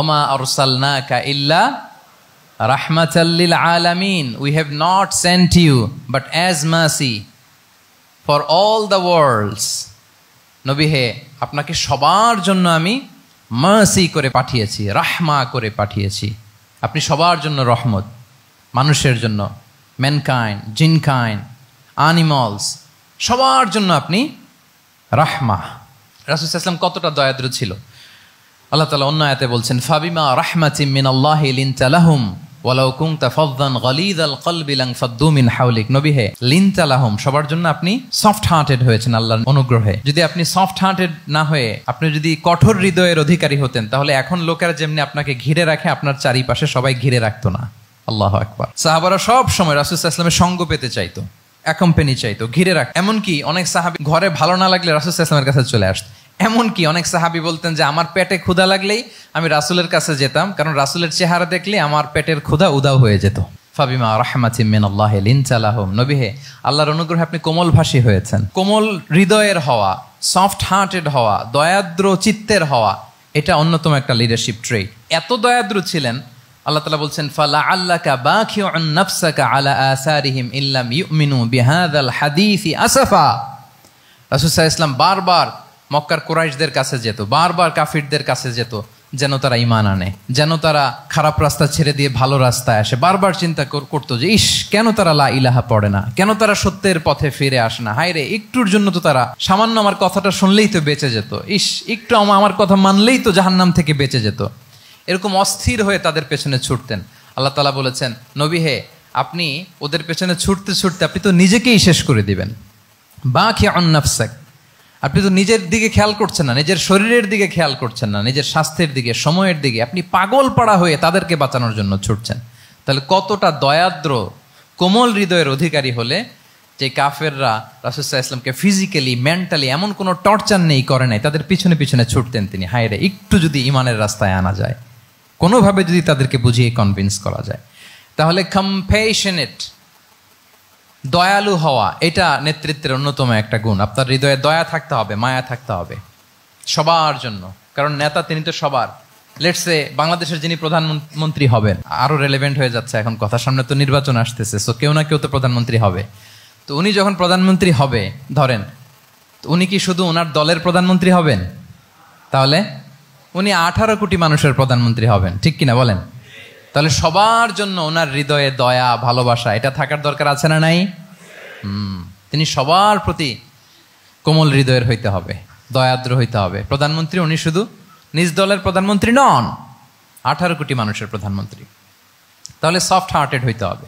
ওমা আরসালনাকা ইল্লা রাহমাতাল লিল আলামিন। We have not sent you but as mercy for all the worlds. নবী হে, আপনাকে সবার জন্য আমি মার্সি করে পাঠিয়েছি, রাহমা করে পাঠিয়েছি। আপনি সবার জন্য রহমত, মানুষের জন্য, ম্যানকাইন্ড, জিনকাইন্ড, অ্যানিমালস, সবার জন্য আপনি রাহমা। রাসূল সাল্লাল্লাহু আলাইহি ওয়াসাল্লাম কতটা দয়াদ্র ছিল। আল্লাহ তাআলা অন্য আয়াতে বলছেন, ফাবিমা রাহমাতিম মিনাল্লাহি লিনতা লাহুম ওয়ালাউ কুনতা ফাযযান গালিযাল কলবি লানফাদ্দু মিন হাওলিক। নবী হে, লিনতা লাহুম, সবার জন্য আপনি সফট হার্টেড হয়েছেন আল্লাহর অনুগ্রহে। যদি আপনি সফট হার্টেড না হয়ে আপনি যদি কঠোর হৃদয়ের অধিকারী হতেন, তাহলে এখন লোকেরা যেমনি আপনাকে ঘিরে রাখে, আপনার চারিপাশে সবাই ঘিরে রাখতো না। আল্লাহু আকবার। সাহাবারা সব সময় রাসূল সাল্লাল্লাহু আলাইহি ওয়াসাল্লামের সঙ্গ পেতে চাইতো, অ্যাকম্পানি চাইতো, ঘিরে রাখ। এমনকি অনেক সাহাবী ঘরে ভালো না লাগলে রাসূল সাল্লাল্লাহু আলাইহি ওয়াসাল্লামের কাছে চলে আসতো। এমনকি অনেক সাহাবী বলতেন যে আমার পেটে ক্ষুধা লাগলেই আমি রাসূলের কাছে যেতাম, কারণ রাসূলের চেহারা দেখলে আমার পেটের ক্ষুধা উধাও হয়ে যেত। ফাবিমা রাহমাতিম মিনাল্লাহি লিনতা লাহুম। নবী হে, আল্লাহর অনুগ্রহে আপনি কোমলভাষী হয়েছেন। কোমল হৃদয়ের হওয়া, সফট হার্টেড হওয়া, দয়াদ্র চিত্তের হওয়া, এটা অন্যতম একটা লিডারশিপ ট্রেট। এত দয়াদ্র ছিলেন, আল্লাহ তাআলা বলছেন, ফালাআল্লাকা বাখিউন নাফসাকা আলা আসারিহিম ইল্লাম ইউমিনু বিহাযাল হাদীসি আসাফা। রাসূল সাল্লাল্লাহু আলাইহি ওয়াসাল্লাম বারবার মক্কার কুরাইশদের কাছে যেত, বারবার কাফিরদের কাছে যেত, যেন তারা ঈমান আনে, যেন তারা খারাপ রাস্তা ছেড়ে দিয়ে ভালো রাস্তায় আসে। বারবার চিন্তা করতো যে ইস, কেন তারা লা ইলাহা পড়ে না, কেন তারা সত্যের পথে ফিরে আসে না। হায় রে, একটুর জন্য তো তারা সামান্য আমার কথাটা শুনলেই তো বেঁচে যেত, ইস একটু আমার কথা মানলেই তো জাহান্নাম থেকে বেঁচে যেত। এরকম অস্থির হয়ে তাদের পেছনে ছুটতেন। আল্লাহ তাআলা বলেছেন, নবী হে, আপনি ওদের পেছনে ছুটতে ছুটতে আপনি তো নিজেকেই শেষ করে দিবেন। বাকিউন নাফসাক, আপনি তো নিজের দিকে খেয়াল করছেন না, নিজের শরীরের দিকে খেয়াল করছেন না, নিজের স্বাস্থ্যের দিকে, সময়ের দিকে। আপনি পাগল পাড়া হয়ে তাদেরকে বাঁচানোর জন্য ছুটছেন। তাহলে কতটা দয়াদ্র কোমল হৃদয়ের অধিকারী হলে যে কাফেররা রাসূল সাল্লাল্লাহু আলাইহি ওয়াসাল্লামকে ফিজিক্যালি মেন্টালি এমন কোনো টর্চার নেই করে নাই, তাদের পিছনে পিছনে ছুটতেন তিনি। হায় রে, একটু যদি ইমানের রাস্তায় আনা যায়, কোনোভাবে যদি তাদেরকে বুঝিয়ে কনভিন্স করা যায়, তাহলে কম্প্যাশনেট, দয়ালু হওয়া, এটা নেতৃত্বের অন্যতম একটা গুণ। আপনার হৃদয়ে দয়া থাকতে হবে, মায়া থাকতে হবে সবার জন্য, কারণ নেতা তিনি তো সবার। লেটস সে বাংলাদেশের যিনি প্রধানমন্ত্রী হবেন, আরো রেলেভেন্ট হয়ে যাচ্ছে এখন কথা, সামনে তো নির্বাচন আসতেছে, সো কেউ না কেউ তো প্রধানমন্ত্রী হবে। তো উনি যখন প্রধানমন্ত্রী হবে ধরেন, তো উনি কি শুধু ওনার দলের প্রধানমন্ত্রী হবেন? তাহলে উনি 18 কোটি মানুষের প্রধানমন্ত্রী হবেন, ঠিক কিনা বলেন? তাহলে সবার জন্য ওনার হৃদয়ে দয়া, ভালোবাসা এটা থাকার দরকার আছে না নাই? তিনি সবার প্রতি কোমল হৃদয়ের হইতে হবে, দয়াদ্র হইতে হবে। প্রধানমন্ত্রী উনি শুধু নিজ দলের প্রধানমন্ত্রী নন, 18 কোটি মানুষের প্রধানমন্ত্রী। তাহলে সফট হার্টেড হইতে হবে।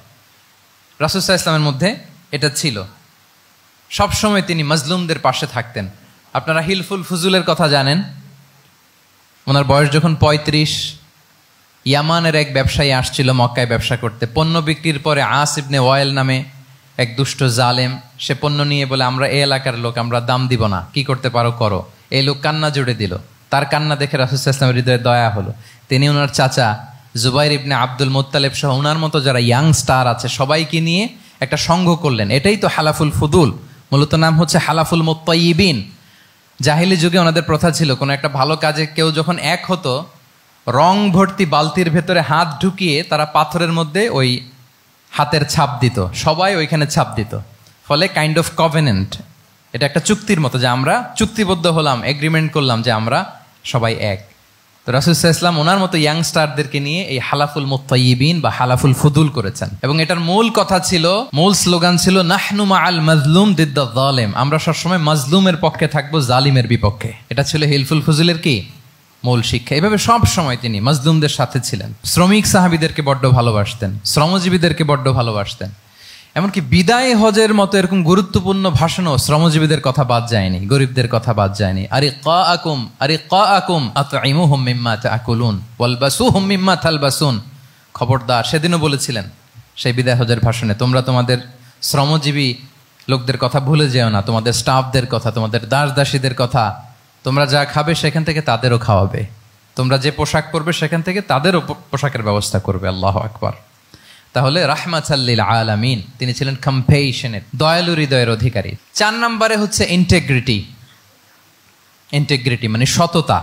রাসূল সাল্লাল্লাহু আলাইহি ওয়াসাল্লামের মধ্যে এটা ছিল। সবসময় তিনি মাজলুমদের পাশে থাকতেন। আপনারা হিলফুল ফুজুলের কথা জানেন। ওনার বয়স যখন 35, ইয়ামানের এক ব্যবসায়ী আসছিল মক্কায় ব্যবসা করতে। পণ্য বিক্রির পরে আস ইবনে ওয়াইল নামে এক দুষ্ট জালেম, সে পণ্য নিয়ে বলে, আমরা এই এলাকার লোক, আমরা দাম দিব না, কি করতে পারো করো। এই লোক কান্না জুড়ে দিল। তার কান্না দেখে রাসূল সাল্লাল্লাহু আলাইহি ওয়াসাল্লামের হৃদয়ে দয়া হলো। তিনি ওনার চাচা জুবাইর ইবনে আব্দুল মুত্তালিব সহ ওনার মতো যারা ইয়াং স্টার আছে সবাইকে নিয়ে একটা সংঘ করলেন। এটাই তো হালাফুল ফুদুল, মূলত নাম হচ্ছে হালাফুল মুত্তাইয়িবিন। জাহিলি যুগে ওনাদের প্রথা ছিল, কোনো একটা ভালো কাজে কেউ যখন এক হতো, রং ভর্তি বালতির ভেতরে হাত ঢুকিয়ে তারা পাথরের মধ্যে ওই হাতের ছাপ দিত, সবাই ওইখানে ছাপ দিত। ফলে কাইন্ড অফ কভেনেন্ট, এটা একটা চুক্তির মতো, যে আমরা চুক্তিবদ্ধ হলাম, এগ্রিমেন্ট করলাম যে আমরা সবাই এক। তো রাসূল সাল্লাল্লাহু আলাইহি ওয়াসাল্লাম ওনার মতো ইয়াংস্টারদেরকে নিয়ে এই হালাফুল মুত্তাইয়িবিন বা হালাফুল ফুদুল করেছেন। এবং এটার মূল কথা ছিল, মূল স্লোগান ছিল, নাহনু মাআল মাজলুম দিদ্দা যালিম, আমরা সবসময় মাজলুমের পক্ষে থাকবো, জালিমের বিপক্ষে। এটা ছিল হিলফুল ফুজুলের কি মূল শিক্ষা। এভাবে সব সময় তিনি মাজলুমদের সাথে ছিলেন। শ্রমিক সাহাবীদেরকে বড্ড ভালোবাসতেন, শ্রমজীবীদেরকে বড্ড ভালোবাসতেন। এমনকি বিদায় হজের মতো এরকম গুরুত্বপূর্ণ ভাষণও শ্রমজীবীদের কথা বাদ যায়নি, গরিবদের কথা বাদ যায়নি। আরিকাআকুম আতঈমুহুম মিম্মা তাআকুলুন ওয়ালবাসুহুম মিম্মা তালবাসুন। খবরদার, সেদিনও বলেছিলেন সেই বিদায় হজের ভাষণে, তোমরা তোমাদের শ্রমজীবী লোকদের কথা ভুলে যেও না, তোমাদের স্টাফদের কথা, তোমাদের দাস দাসীদের কথা। তোমরা যা খাবে সেখান থেকে তাদেরও খাওয়াবে, তোমরা যে পোশাক পরবে সেখান থেকে তাদেরও পোশাকের ব্যবস্থা করবে। আল্লাহু আকবার। তাহলে রাহমাতাল লিল আলামিন, তিনি ছিলেন কম্প্যাশনেট, দয়ালু হৃদয়ের অধিকারী। 4 নম্বরে হচ্ছে ইন্টেগ্রিটি। ইন্টেগ্রিটি মানে সততা,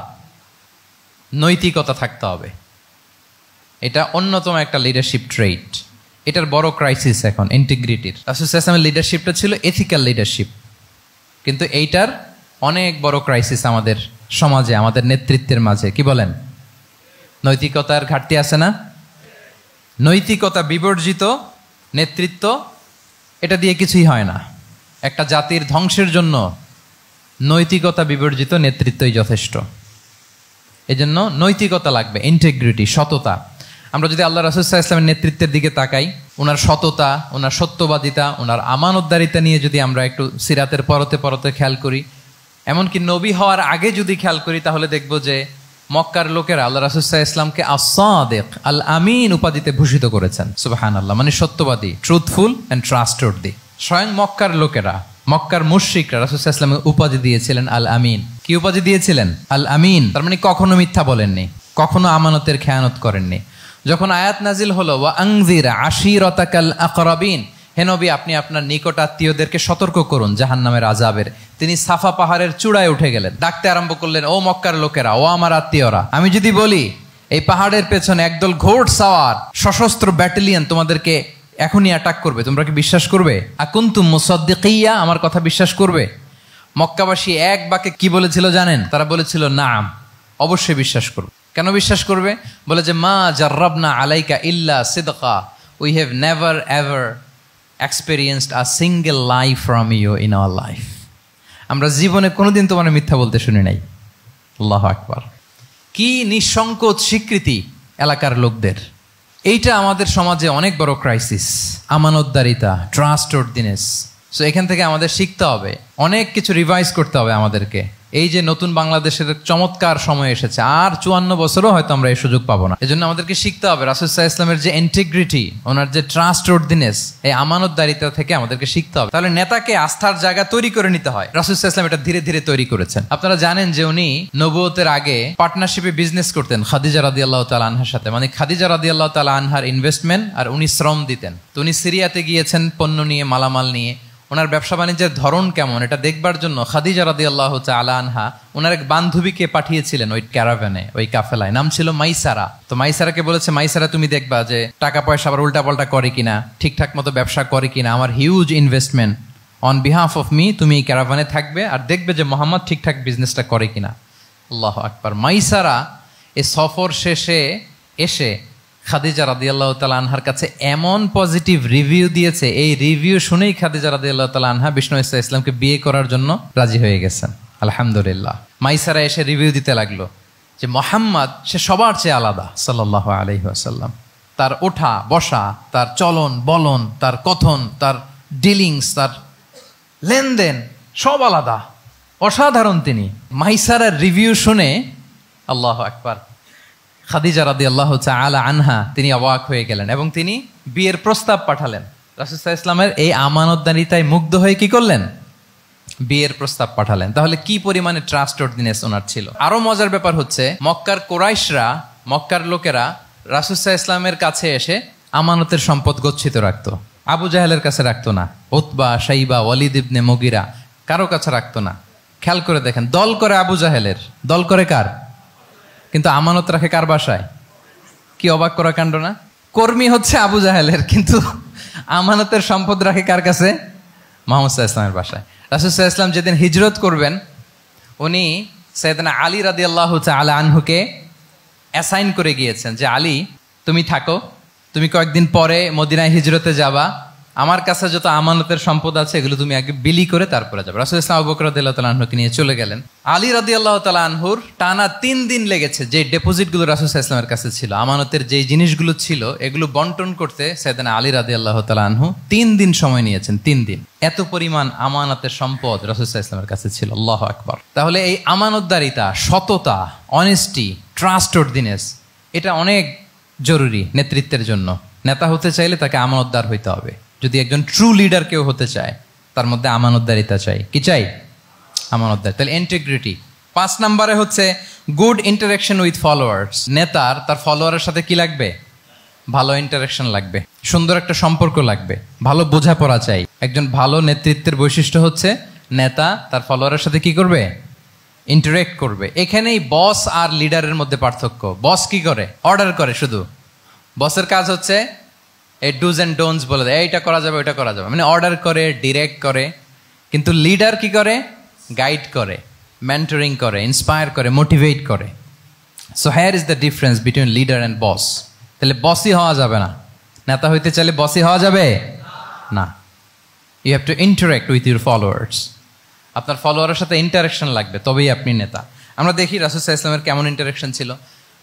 নৈতিকতা থাকতে হবে। এটা অন্যতম একটা লিডারশিপ ট্রেট। এটার বড় ক্রাইসিস এখন ইন্টিগ্রিটির। রাসূল সাল্লাল্লাহু আলাইহি ওয়াসাল্লামের লিডারশিপটা ছিল এথিক্যাল লিডারশিপ, কিন্তু এইটার অনেক বড় ক্রাইসিস আমাদের সমাজে, আমাদের নেতৃত্বের মাঝে। কি বলেন? নৈতিকতার ঘাটতি আছে না? নৈতিকতা বিবর্জিত নেতৃত্ব, এটা দিয়ে কিছুই হয় না। একটা জাতির ধ্বংসের জন্য নৈতিকতা বিবর্জিত নেতৃত্বই যথেষ্ট। এজন্য নৈতিকতা লাগবে, ইন্টিগ্রিটি, সততা। আমরা যদি আল্লাহ রাসূল সাল্লাল্লাহু আলাইহি ওয়াসাল্লামের নেতৃত্বের দিকে তাকাই, ওনার সততা, ওনার সত্যবাদিতা, ওনার আমানতদারিতা নিয়ে যদি আমরা একটু সিরাতের পরতে পরতে খেয়াল করি, এমনকি নবী হওয়ার আগে যদি খেয়াল করি, তাহলে দেখব যে মক্কার লোকেরা আল্লাহ রাসূল সাল্লাল্লাহু আলাইহি ওয়াসাল্লামকে আস-সাদিক, আল আমিন উপাধিতে ভূষিত করেছেন। সুবহানাল্লাহ, মানে সত্যবাদী, ট্রুথফুল এন্ড ট্রাস্টওয়ার্দি। স্বয়ং মক্কার লোকেরা, মক্কার মুশরিকরা রাসূল সাল্লাল্লাহু আলাইহি ওয়াসাল্লামকে উপাধি দিয়েছিলেন আল আমিন। কি উপাধি দিয়েছিলেন? আল আমিন। তার মানে কখনো মিথ্যা বলেননি, কখনো আমানতের খেয়ানত করেননি। যখন আয়াত নাজিল হলো, ওয়া আনজির আশিরাতাকাল আকরাবিন, হে নবী আপনি আপনার নিকট আত্মীয়দেরকে সতর্ক করুন জাহান্নামের আযাবের, তিনি সাফা পাহাড়ের চূড়ায় উঠে গেলেন, ডাকতে আরম্ভ করলেন, ও মক্কার লোকেরা, ও আমার আত্মীয়রা, আমি যদি বলি এই পাহাড়ের পেছনে একদল ঘোড় সাওয়ার সশস্ত্র ব্যাটালিয়ন তোমাদেরকে এখনই অ্যাটাক করবে, তোমরা কি বিশ্বাস করবে? আকুনতুম মুসাদ্দিকিয়া, আমার কথা বিশ্বাস করবে? মক্কাবাসী এক বাক্যে কি বলেছিল জানেন? তারা বলেছিল নাম, অবশ্যই বিশ্বাস করব। কেন বিশ্বাস করবে? বলে যে মা জাররাবনা আলাইকা ইল্লা সিদকা, we have never ever experienced a single lie from you in our life. আমরা জীবনে কোনোদিন তোমার মিথ্যা বলতে শুনি নাই। আল্লাহু আকবার। কি নিঃসংকোচ স্বীকৃতি এলাকার লোকদের। এইটা আমাদের সমাজে অনেক বড় ক্রাইসিস, আমানতদারিতা, ট্রাস্টওয়ার্দিনেস। সো এখান থেকে আমাদের শিখতে হবে, অনেক কিছু রিভাইজ করতে হবে আমাদেরকে। এই যে নতুন বাংলাদেশের চমৎকার সময় এসেছে, আর 54 বছরও হয়তো আমরা এই সুযোগ পাবো না। এজন্য আমাদেরকে শিখতে হবে রাসূল সাল্লাল্লাহু আলাইহি ওয়াসাল্লামের যে ইন্টিগ্রিটি, ওনার যে ট্রাস্টওয়ার্দিনেস, এই আমানতদারিতা থেকে আমাদেরকে শিখতে হবে। তাহলে নেতাকে আস্থার জায়গা তৈরি করে নিতে হয়। রাসূল সাল্লাল্লাহু আলাইহি ওয়াসাল্লাম এটা ধীরে ধীরে তৈরি করেছেন। আপনারা জানেন যে উনি নবুয়তের আগে পার্টনারশিপে বিজনেস করতেন খাদিজা রাদিয়াল্লাহু তাআলা আনহার সাথে। মানে খাদিজা রাদিয়াল্লাহু তাআলা আনহার ইনভেস্টমেন্ট আর উনি শ্রম দিতেন। তো উনি সিরিয়াতে গিয়েছেন পণ্য নিয়ে, মালামাল নিয়ে। ওনার ব্যবসা বাণিজ্যের ধরন কেমন এটা দেখবার জন্য খাদিজা রাদিয়াল্লাহু তাআলা আনহা ওনার এক বান্ধবীকে পাঠিয়েছিলেন ওই ক্যারাভ্যানে, ওই কাফেলায়। নাম ছিল মাইসারা। তো মাইসারাকে বলেছে, মাইসারা তুমি দেখবা যে টাকা পয়সা আবার উল্টাপাল্টা করে কিনা, ঠিকঠাক মতো ব্যবসা করে কিনা, আমার huge investment, on behalf of me তুমি এই ক্যারাভ্যানে থাকবে আর দেখবে যে মোহাম্মদ ঠিকঠাক বিজনেসটা করে কিনা। আল্লাহু আকবার। মাইসারা এই সফর শেষে এসে খাদিজা রাদিয়াল্লাহু তাআলা আনহার কাছে এমন পজিটিভ রিভিউ দিয়েছে, এই রিভিউ শুনেই খাদিজা রাদিয়াল্লাহু তাআলা আনহা বিষ্ণু ইসা ইসলামকে বিয়ে করার জন্য রাজি হয়ে গেছেন। আলহামদুলিল্লাহ। মাইসারা এসে রিভিউ দিতে লাগলো যে মোহাম্মদ সে সবার চেয়ে আলাদা সাল্লাল্লাহু আলাইহি ওয়াসাল্লাম। তার ওঠা বসা, তার চলন বলন, তার কথন, তার ডিলিংস, তার লেনদেন সব আলাদা, অসাধারণ তিনি। মাইসারার রিভিউ শুনে আল্লাহু আকবার, খাদিজা রাদিয়াল্লাহু তাআলা আনহা তিনি অবাক হয়ে গেলেন এবং তিনি বিয়ের প্রস্তাব পাঠালেন। রাসূল সাল্লাল্লাহু আলাইহি ওয়াসাল্লামের এই আমানতদারিতায় মুগ্ধ হয়ে কি করলেন? বিয়ের প্রস্তাব পাঠালেন। তাহলে কি পরিমাণে ট্রাস্টওয়ার্দিনেস ওনার ছিল। আরো মজার ব্যাপার হচ্ছে, মক্কার কুরাইশরা, মক্কার লোকেরা রাসূল সাল্লাল্লাহু আলাইহি ওয়াসাল্লামের কাছে এসে আমানতের সম্পদ গচ্ছিত রাখতো। আবু জাহেলের কাছে রাখতো না, উতবা, শাইবা, ওয়ালিদ ইবনে মুগিরা কারো কাছে রাখতো না। খেয়াল করে দেখেন, দল করে আবু জাহেলের, দল করে কার? কিন্তু আমানত রাখে কার বাসায়? কি অবাক করা কাণ্ড না? কর্মী হচ্ছে আবু জাহেলের, কিন্তু আমানতের সম্পদ রাখে কার কাছে? মুহাম্মদ সাল্লাল্লাহু আলাইহি ওয়াসাল্লামের বাসায়। রাসূল সাল্লাল্লাহু আলাইহি ওয়াসাল্লাম যেদিন হিজরত করবেন, উনি সাইয়েদনা আলী রাদিয়াল্লাহু তাআলা আনহুকে অ্যাসাইন করে গিয়েছেন যে আলী তুমি থাকো, তুমি কয়েকদিন পরে মদিনায় হিজরতে যাবা, আমার কাছে যত আমানতের সম্পদ আছে এগুলো তুমি আগে বিলি করে তারপরে যাবে। রাসূল সাল্লাল্লাহু আবু বকর রাদিয়াল্লাহু তাআলা আনহুকে নিয়ে চলে গেলেন। আলী রাদিয়াল্লাহু তাআলা আনহুর টানা 3 দিন লেগেছে যে ডেপোজিটগুলো রাসূল সাল্লাল্লাহু আলাইহি ওয়াসাল্লামের কাছে ছিল, আমানতের যেই জিনিসগুলো ছিল এগুলো বন্টন করতে সাইয়েদনা আলী রাদিয়াল্লাহু তাআলা আনহু 3 দিন সময় নিয়েছেন। 3 দিন। এত পরিমাণ আমানতের সম্পদ রাসূল সাল্লাল্লাহু আলাইহি ওয়াসাল্লামের কাছে ছিল। আল্লাহু আকবার। তাহলে এই আমানতদারিতা, সততা, অনেস্টি, ট্রাস্টওয়ার্দিনেস এটা অনেক জরুরি নেতৃত্বের জন্য। নেতা হতে চাইলে তাকে আমানতদার হইতে হবে। যদি একজন ট্রু লিডার কেউ হতে চায়, তার মধ্যে আমানতদারিতা চাই। কি চাই? আমানতদার। তাহলে ইন্টিগ্রিটি। 5 নম্বরে হচ্ছে গুড ইন্টারাকশন উইথ ফলোয়ার্স। নেতার তার ফলোয়ারের সাথে কি লাগবে? ভালো ইন্টারাকশন লাগবে, সুন্দর একটা সম্পর্ক লাগবে, ভালো বোঝাপড়া চাই। একজন ভালো নেতৃত্বের বৈশিষ্ট্য হচ্ছে নেতা তার ফলোয়ারের সাথে কি করবে? ইন্টারেক্ট করবে। এখানেই বস আর লিডারের মধ্যে পার্থক্য। বস কি করে? অর্ডার করে শুধু। বসের কাজ হচ্ছে এই ডুজ অ্যান্ড ডোন্টস বলে দেয়, এইটা করা যাবে, ওইটা করা যাবে, মানে অর্ডার করে, ডিরেক্ট করে। কিন্তু লিডার কি করে? গাইড করে, মেন্টরিং করে, ইন্সপায়ার করে, মোটিভেট করে। So here is the difference between leader and boss. তাহলে বসই হওয়া যাবে না। নেতা হইতে চাইলে বসই হওয়া যাবে না। You have to interact with your followers. আপনার ফলোয়ারের সাথে ইন্টারাকশন লাগবে, তবেই আপনি নেতা। আমরা দেখি রাসূল সাল্লাল্লাহু আলাইহি ওয়াসাল্লামের কেমন ইন্টারাকশন ছিল।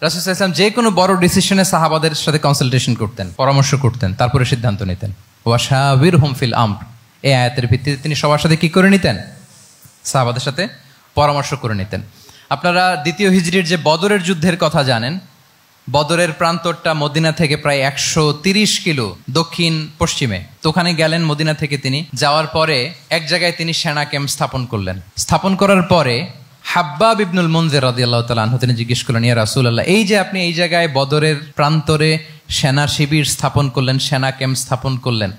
রাসূল সাল্লাল্লাহু আলাইহি ওয়াসাল্লাম যে কোনো বড় ডিসিশনে সাহাবাদের সাথে কনসালটেশন করতেন, পরামর্শ করতেন, তারপরে সিদ্ধান্ত নিতেন। ওয়াশাবিরহুম ফিল আমর, এই আয়াতের ভিত্তিতে তিনি সবার সাথে কি করে নিতেন? সাহাবাদের সাথে পরামর্শ করে নিতেন। আপনারা দ্বিতীয় হিজরির যে বদরের যুদ্ধের কথা জানেন, বদরের প্রান্তরটা মদিনা থেকে প্রায় 130 কিলো দক্ষিণ পশ্চিমে। তো ওখানে গেলেন মদিনা থেকে। তিনি যাওয়ার পরে এক জায়গায় তিনি সেনা ক্যাম্প স্থাপন করলেন। স্থাপন করার পরে হাব্বাব ইবনুল মুনজির রাদিয়াল্লাহু তাআলা আনহু তিনি জিজ্ঞেস করলেন, ইয়া রাসূলুল্লাহ, এই যে আপনি এই জায়গায় বদরের প্রান্তরে সেনা শিবির স্থাপন করলেন, সেনা ক্যাম্প স্থাপন করলেন,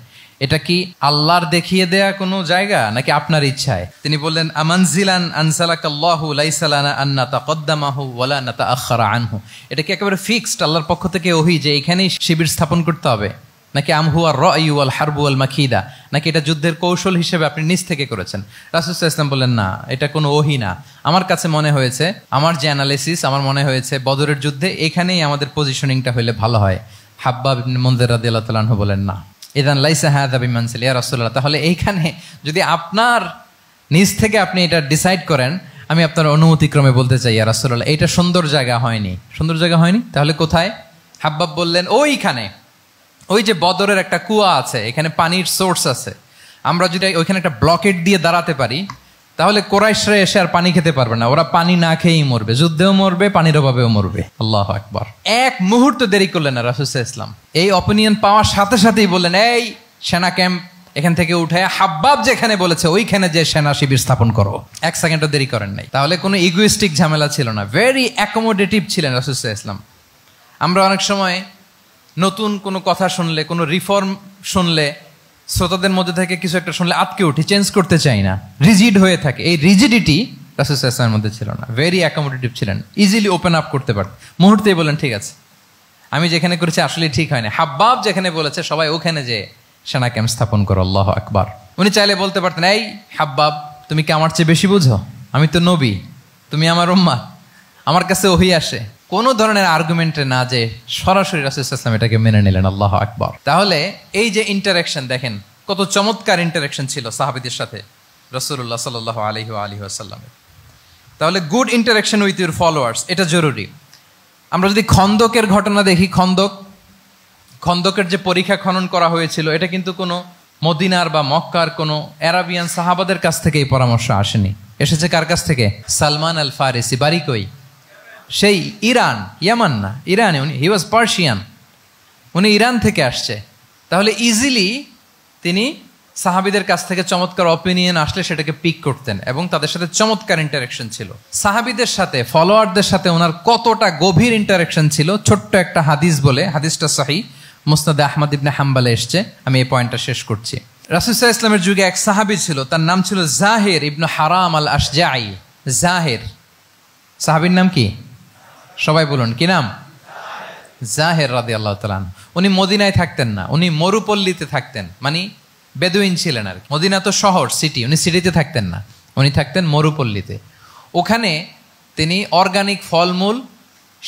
এটা কি আল্লাহর দেখিয়ে দেয়া কোনো জায়গা নাকি আপনার ইচ্ছায়? তিনি বললেন, আমানজিলান আনসালাকাল্লাহু লাইসা লানা আন নাতাকদ্দামাহু ওয়ালা নাতাআখারা আনহু। এটা কি একেবারে ফিক্সড আল্লাহর পক্ষ থেকে ওহী যে এখানেই শিবির স্থাপন করতে হবে, নাকি আমহুয়া রায়ু ওয়াল হারবু ওয়াল মাকিদা, নাকি এটা যুদ্ধের কৌশল হিসেবে আপনি নিজ থেকে করেছেন? রাসূল সাল্লাল্লাহু আলাইহি ওয়াসাল্লাম বললেন, না, এটা কোনো ওহী না, আমার কাছে মনে হয়েছে, আমার যে অ্যানালিসিস, আমার মনে হয়েছে বদরের যুদ্ধে এখানেই আমাদের পজিশনিংটা হইলে ভালো হয়। হাব্বাব ইবনে মুনজির রাদিয়াল্লাহু তাআলা আনহু বলেন, না, ইদান লাইসা হাযা বিমানসিল ইয়া রাসূলুল্লাহ, তাহলে এইখানে যদি আপনার নিজ থেকে আপনি এটা ডিসাইড করেন, আমি আপনার অনুমতিক্রমে বলতে চাই ইয়া রাসূলুল্লাহ, এটা সুন্দর জায়গা হয়নি। সুন্দর জায়গা হয়নি? তাহলে কোথায়? হাব্বাব বললেন, ওইখানে, ওই যে বদরের একটা কুয়া আছে, এখানে পানির সোর্স আছে, আমরা যদি ওইখানে একটা ব্লকেট দিয়ে দাঁড়াতে পারি, তাহলে কোরাইশরা এসে আর পানি খেতে পারবে না, ওরা পানি না খেয়েই মরবে, যুদ্ধেও মরবে, পানির অভাবেও মরবে। আল্লাহু আকবার। এক মুহূর্ত দেরি করলেন না রাসূল সাল্লাল্লাহু আলাইহি ওয়াসাল্লাম। এই অপিনিয়ন পাওয়ার সাথে সাথেই বললেন, এই সেনা ক্যাম্প এখান থেকে উঠে হাব্বাব যেখানে বলেছে ওইখানে যে সেনা শিবির স্থাপন করো। এক সেকেন্ডও দেরি করেন নাই। তাহলে কোনো ইগোইস্টিক ঝামেলা ছিল না, ভেরি অ্যাকোমোডেটিভ ছিলেন রাসূল সাল্লাল্লাহু আলাইহি ওয়াসাল্লাম। আমরা অনেক সময় নতুন কোনো কথা শুনলে, কোনো রিফর্ম শুনলে, শ্রোতাদের মধ্যে থেকে কিছু একটা শুনলে আটকে উঠি, চেঞ্জ করতে চাই না, রিজিড হয়ে থাকে। এই রিজিডিটি রাসূল সাল্লাল্লাহু আলাইহি ওয়াসাল্লামের মধ্যে ছিল না, ভেরি অ্যাকোমোডেটিভ ছিলেন, ইজিলি ওপেন আপ করতে পারতেন। মুহূর্তেই বলেন, ঠিক আছে, আমি যেখানে করেছি আসলে ঠিক হয় না, হাব্বাব যেখানে বলেছে সবাই ওখানে যে সেনা ক্যাম্প স্থাপন করো। আল্লাহু আকবার। উনি চাইলে বলতে পারতেন, এই হাব্বাব, তুমি কি আমার চেয়ে বেশি বুঝো? আমি তো নবী, তুমি আমার উম্মাহ, আমার কাছে ওহী আসে। কোনো ধরনের আর্গুমেন্টে না যে সরাসরি রাসূল সাল্লাল্লাহু আলাইহি ওয়াসাল্লাম এটাকে মেনে নিলেন। আল্লাহু আকবার। তাহলে এই যে ইন্টারাকশন, দেখেন কত চমৎকার ইন্টারাকশন ছিল সাহাবীদের সাথে রাসূলুল্লাহ সাল্লাল্লাহু আলাইহি ওয়া আলিহি ওয়াসাল্লামের। তাহলে good interaction with your followers, এটা জরুরি। আমরা যদি খন্দকের ঘটনা দেখি, খন্দকের যে পরীক্ষা খনন করা হয়েছিল, এটা কিন্তু কোনো মদিনার বা মক্কার কোনো আরাবিয়ান সাহাবাদের কাছ থেকে এই পরামর্শ আসেনি। এসেছে কার কাছ থেকে? সালমান আল ফারিসি। বাড়ি কই? সেই ইরান, ইয়ামান না, ইরানে। উনি হি ওয়াজ পার্সিয়ান, উনি ইরান থেকে আসছে। তাহলে ইজিলি তিনি সাহাবীদের কাছ থেকে চমৎকার অপিনিয়ন আসলে সেটাকে পিক করতেন এবং তাদের সাথে চমৎকার ইন্টারাকশন ছিল। সাহাবীদের সাথে, ফলোয়ারদের সাথে ওনার কতটা গভীর ইন্টারাকশন ছিল, ছোট্ট একটা হাদিস বলে, হাদিসটা সহিহ, মুসনাদে আহমদ ইবনে হাম্বালে এসছে। আমি এই পয়েন্টটা শেষ করছি। রাসূল সাল্লাল্লাহু আলাইহি ওয়াসাল্লামের যুগে এক সাহাবী ছিল, তার নাম ছিল জাহির ইবনে হারাম আল আশজাঈ। জাহির সাহাবীর নাম কি? সবাই বলুন, কি নাম? জাহির রাদিয়াল্লাহু তাআলা। উনি মদিনায় থাকতেন না, উনি মরুপল্লীতে থাকতেন, মানে বেদুইন ছিলেন আর কি। মদিনা তো শহর, সিটি, উনি সিটিতে থাকতেন না, উনি থাকতেন মরুপল্লীতে। ওখানে তিনি অর্গানিক ফলমূল,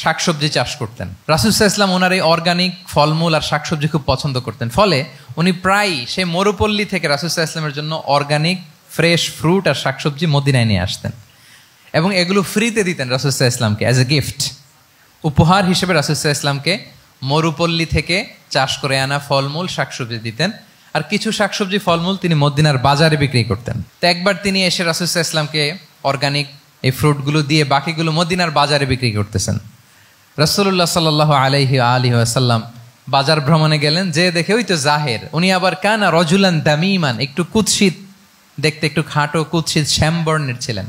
শাকসবজি চাষ করতেন। রাসূল সাল্লাল্লাহু আলাইহি ওয়াসাল্লাম ওনার এই অর্গানিক ফলমূল আর শাকসবজি খুব পছন্দ করতেন। ফলে উনি প্রায় সেই মরুপল্লী থেকে রাসূল সাল্লাল্লাহু আলাইহি ওয়াসাল্লামের জন্য অর্গানিক ফ্রেশ ফ্রুট আর শাকসবজি মদিনায় নিয়ে আসতেন এবং এগুলো ফ্রিতে দিতেন রাসূল সাল্লাল্লাহু আলাইহি ওয়াসাল্লামকে অ্যাজ এ গিফট। উপহার হিসেবে রাসূল সাল্লাল্লাহু আলাইহি ওয়াসাল্লামকে মরুপল্লী থেকে চাষ করে আনা ফলমূল, শাকসবজি দিতেন। আর কিছু শাকসবজি, ফলমূল তিনি মদিনার বাজারে বিক্রি করতেন। তো একবার তিনি এসে রাসূল সাল্লাল্লাহু আলাইহি ওয়াসাল্লামকে অর্গানিক এই ফ্রুটগুলো দিয়ে বাকিগুলো মদিনার বাজারে বিক্রি করতেছেন। রাসূলুল্লাহ সাল্লাল্লাহু আলাইহি ওয়া আলিহি ওয়াসাল্লাম বাজার ভ্রমণে গেলেন, যে দেখে ওই তো জাহির, উনি আবার কানা রজুলান দামিমান, একটু কুৎসিত দেখতে, একটু খাটো কুৎসিত শ্যামবর্ণের ছিলেন।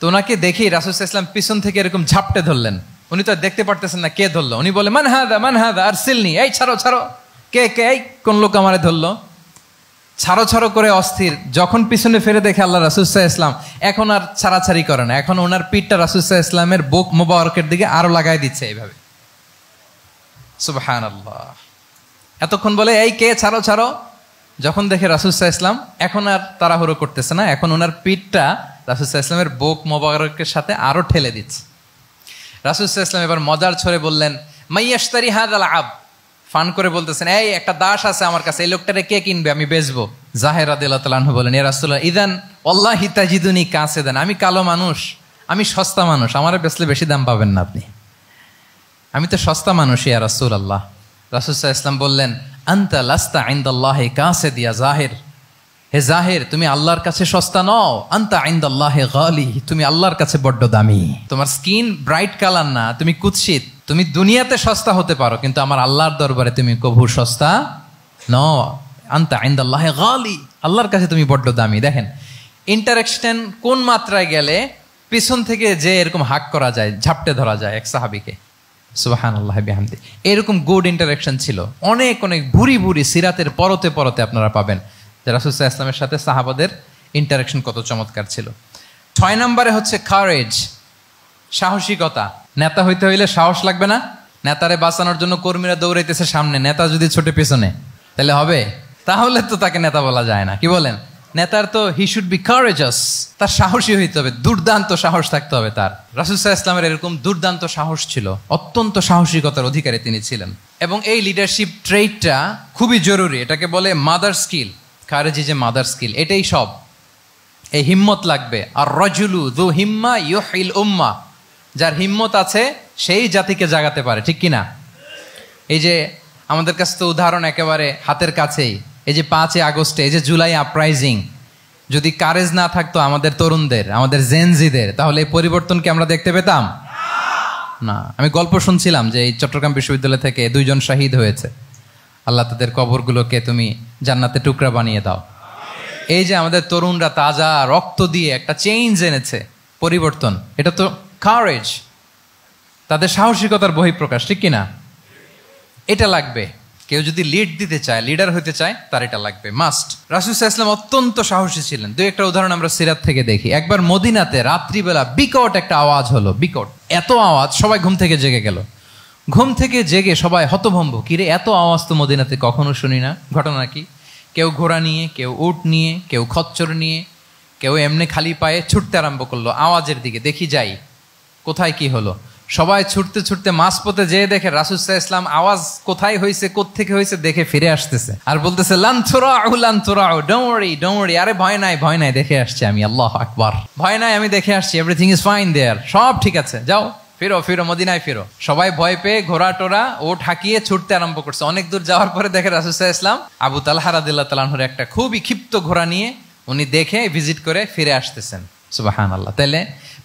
তো ওনাকে দেখেই রাসূল সাল্লাল্লাহু আলাইহি ওয়াসাল্লাম পিছন থেকে এরকম ঝাপটে ধরলেন। উনি তো দেখতে পারতেছেন না কে ধরলো। উনি বলে, মান হাদা আরসিলনি, এই ছাড়ো ছাড়ো, কে কে, এই কোন লোক আমারে ধরলো, ছাড়ো ছাড়ো করে অস্থির। যখন পিছনে ফিরে দেখে আল্লাহ রাসূল সাল্লাল্লাহু আলাইহি ওয়াসাল্লাম, এখন আর ছাড়াছাড়ি করে না, এখন ওনার পিঠটা রাসূল সাল্লাল্লাহু আলাইহি ওয়াসাল্লামের বুক মোবারকের দিকে আরো লাগাই দিচ্ছে এইভাবে। সুবহানাল্লাহ। এতক্ষণ বলে, এই কে, ছাড়ো ছাড়ো। যখন দেখে রাসূল সাল্লাল্লাহু আলাইহি ওয়াসাল্লাম এখন আর তাড়াহুড়ো করতেছে না, এখন ওনার পিঠটা রাসূল সাল্লাল্লাহু আলাইহি ওয়াসাল্লামের বুক মোবারকের সাথে আরো ঠেলে দিচ্ছে। রাসূল সাল্লাল্লাহু আলাইহি ওয়াসাল্লাম এবার মজার ছলে বললেন, মাইয়াশতারি হাযাল আব, ফান করে বলতেছেন, এই একটা দাস আছে আমার কাছে, এই লোকটারে কে কিনবে, আমি বেচবো। জাহির রাদিয়াল্লাহু তাআলা আনহু বলেন, ইয়া রাসূলুল্লাহ, ইদান ওয়াল্লাহি তাজিদুনি কাসিদান, আমি কালো মানুষ, আমি সস্তা মানুষ, আমারে বেচলে বেশি দাম পাবেন না আপনি, আমি তো সস্তা মানুষ ইয়া রাসূলুল্লাহ। রাসূল সাল্লাল্লাহু আলাইহি ওয়াসাল্লাম বললেন, আনতা লাস্তা ইনদাল্লাহি কাসিদ ইয়া জাহির, হে জাহির, তুমি আল্লাহর কাছে সস্তা নও, আনতা ইনদাল্লাহি গালি, তুমি আল্লাহর কাছে বড্ড দামি। তোমার স্কিন ব্রাইট কালার না, তুমি কুৎসিত, তুমি দুনিয়াতে সস্তা হতে পারো, কিন্তু আমার আল্লাহর দরবারে তুমি কভু সস্তা নও। আনতা ইনদাল্লাহি গালি, আল্লাহর কাছে তুমি বড্ড দামি। দেখেন ইন্টারাকশন কোন মাত্রায় গেলে পিছন থেকে যে এরকম হাক করা যায়, ঝাপটে ধরা যায় এক সাহাবীকে। সুবহানাল্লাহ বিহামদি। এরকম গুড ইন্টারাকশন ছিল অনেক অনেক, ভুরি ভুরি সিরাতের পরতে পরতে আপনারা পাবেন যে রাসূল সাল্লাল্লাহু আলাইহি ওয়াসাল্লামের সাথে সাহাবাদের ইন্টারাকশন কত চমৎকার ছিল। 6 নম্বরে হচ্ছে কারেজ, সাহসিকতা। নেতা হইতে হইলে সাহস লাগবে না? নেতারে বাঁচানোর জন্য কর্মীরা দৌড়াইতেছে সামনে, নেতা যদি ছোটে পেছনে, তাহলে হবে? তাহলে তো তাকে নেতা বলা যায় না। কি বলেন? নেতার তো হি শুড বি কারেজাস, তার সাহসী হইতে হবে, দুর্দান্ত সাহস থাকতে হবে তার। রাসূল সাল্লাল্লাহু আলাইহি ওয়াসাল্লামের এরকম দুর্দান্ত সাহস ছিল, অত্যন্ত সাহসিকতার অধিকারী তিনি ছিলেন। এবং এই লিডারশিপ ট্রেটটা খুবই জরুরি, এটাকে বলে mother skill. Courage is a mother skill, এটাই সব। এই হিম্মত লাগবে। আর রাজুলু যু হিম্মা ইউহিল উম্মাহ, যার হিম্মত আছে সেই জাতিকে জাগাতে পারে, ঠিক কিনা? এই যে আমাদের কাছে তো উদাহরণ একেবারে হাতের কাছেই, এই যে 5 আগস্টে, এই যে জুলাই আপরাইজিং, যদি কারেজ না থাকতো আমাদের তরুণদের, আমাদের জেনজিদের, তাহলে এই পরিবর্তন কি আমরা দেখতে পেতাম? না। আমি গল্প শুনছিলাম যে এই চট্টগ্রাম বিশ্ববিদ্যালয় থেকে 2 জন শহীদ হয়েছে, আল্লাহ তাদের কবরগুলোকে তুমি জান্নাতে টুকরা বানিয়ে দাও। এই যে আমাদের তরুণরা তাজা রক্ত দিয়ে একটা চেঞ্জ এনেছে, পরিবর্তন, এটা তো কারেজ, তাদের সাহসিকতার বহিঃপ্রকাশ, ঠিক কিনা? এটা লাগবে। কেউ যদি লিড দিতে চায়, লিডার হতে চায়, তার এটা লাগবে, মাস্ট। রাসূল সাল্লাল্লাহু আলাইহি ওয়াসাল্লাম অত্যন্ত সাহসী ছিলেন। 2-1টা উদাহরণ আমরা সিরাত থেকে দেখি। একবার মদিনাতে রাত্রিবেলা বিকট একটা আওয়াজ হলো, বিকট এত আওয়াজ, সবাই ঘুম থেকে জেগে গেল। ঘুম থেকে জেগে সবাই হতভম্ব, কিরে এত আওয়াজ তো মদিনাতে কখনো শুনি না। ঘটনা কি? কেউ ঘোড়া নিয়ে, কেউ উট নিয়ে, কেউ খচ্চর নিয়ে, কেউ এমনি খালি পায়ে ছুটতে আরম্ভ করলো আওয়াজের দিকে, দেখি যাই কোথায় কি হলো। সবাই ছুটতে ছুটতে মাঝপথে যেয়ে দেখে রাসূল সাল্লাল্লাহু আলাইহি ওয়াসাল্লাম আওয়াজ কোথায় হয়েছে, কোত্থেকে হয়েছে দেখে ফিরে আসতেছে, আর বলতেছে লান তুরাউ, ডোন্ট ওয়ারি, আরে ভয় নাই, দেখে আসছি আমি, আল্লাহু আকবার, ভয় নাই, আমি দেখে আসছি, এভরিথিং ইজ ফাইন দেয়ার, সব ঠিক আছে, যাও ফিরো মদিনায় ফিরো। সবাই ভয় পেয়ে ঘোড়া টোরা ওট হাঁকিয়ে ছুটতে আরম্ভ করছে। অনেক দূর যাওয়ার পরে দেখে রাসূল সাল্লাল্লাহু আলাইহি ওয়াসাল্লাম আবু তালহা রাদিয়াল্লাহু তাআলা আনহুর একটা খুবই ক্ষিপ্ত ঘোড়া নিয়ে উনি দেখে ভিজিট করে ফিরে আসতেছেন। সুবহানাল্লাহ। তাইলে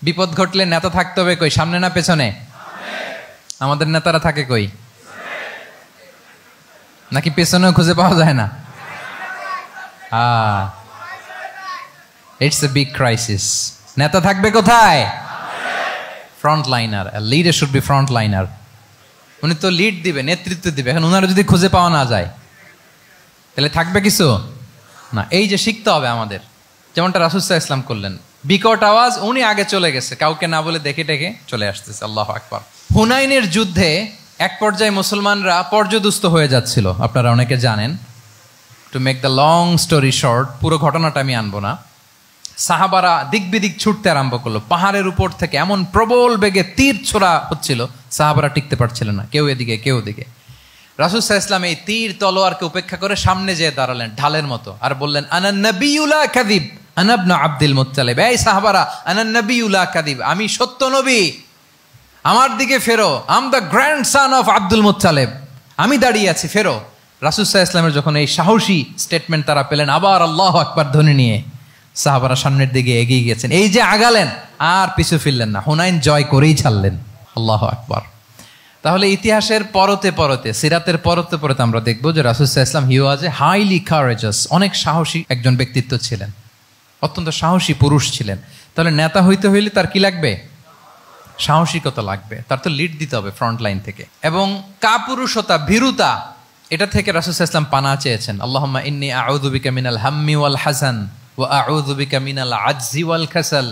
বিপদ ঘটলে নেতা থাকতে হবে কই, সামনে না পেছনে? আমাদের নেতারা থাকে কই? নাকি পেছনেও খুঁজে পাওয়া যায় না? It's a big crisis. নেতা থাকবে কোথায়? Front liner. Leader should be front liner. উনি তো লিড দিবে, নেতৃত্ব দিবে। এখন ওনারা যদি খুঁজে পাওয়া না যায় তাহলে থাকবে কিছু না। এই যে শিখতে হবে আমাদের, যেমনটা রাসূল সাল্লাল্লাহু আলাইহি ওয়াসাল্লাম করলেন, বিকট আওয়াজ, উনি আগে চলে গেছে, কাউকে না বলে দেখে টেকে চলে আসতেছে। আল্লাহু আকবার। হুনাইনের যুদ্ধে এক পর্যায়ে মুসলমানরা পর্যদুস্ত হয়ে যাচ্ছিল, আপনারা অনেকে জানেন। To make the long story short, পুরো ঘটনাটা আমি আনবো না। সাহাবারা দিক বিদিক ছুটতে আরম্ভ করলো, পাহাড়ের উপর থেকে এমন প্রবল বেগে তীর ছোড়া হচ্ছিল, সাহাবারা টিকতে পারছিলেন না, কেউ এদিকে কেউ ওদিকে। রাসূল সাল্লাল্লাহু আলাইহি ওয়াসাল্লাম এই তীর তলোয়ারকে উপেক্ষা করে সামনে যেয়ে দাঁড়ালেন ঢালের মতো, আর বললেন আনা নবিয়্যু লা কাযিব আনা ইবনু আব্দুল মুত্তালিব। এই সাহাবারা, আনা নবিয়্যু লা কাযিব, আমি সত্য নবী, আমার দিকে ফেরো, am the grandson of Abdul Muttalib, আমি দাঁড়িয়ে আছি, ফেরো। রাসূল সাল্লাল্লাহু আলাইহি ওয়াসাল্লামের যখন এই সাহসী স্টেটমেন্ট তারা পেলেন, আবার আল্লাহু আকবার ধ্বনি নিয়ে সাহাবারা সামনের দিকে এগিয়ে গেছেন। এই যে আগালেন, আর পিছু ফিরলেন না, হুনাইন জয় করেই ছাড়লেন। আল্লাহু আকবার। তাহলে ইতিহাসের পরতে পরতে, সিরাতের পরতে পরতে আমরা দেখবো যে রাসূল সাল্লাল্লাহু আলাইহি ওয়াসাল্লাম হি ওয়াজ এ হাইলি কারেজাস, অনেক সাহসী একজন ব্যক্তিত্ব ছিলেন, অত্যন্ত সাহসী পুরুষ ছিলেন। তাহলে নেতা হইতে হইলে তার কি লাগবে? সাহসিকতা লাগবে, তার তো লিড দিতে হবে ফ্রন্ট লাইন থেকে। এবং কাপুরুষতা, ভীরুতা, এটা থেকে রাসূল সাল্লাল্লাহু আলাইহি ওয়াসাল্লাম পানা চেয়েছেন। আল্লাহুম্মা ইন্নী আউযু বিকা মিনাল হাম্মি ওয়াল হাযান ওয়া আউযু বিকা মিনাল আজজি ওয়াল কাসাল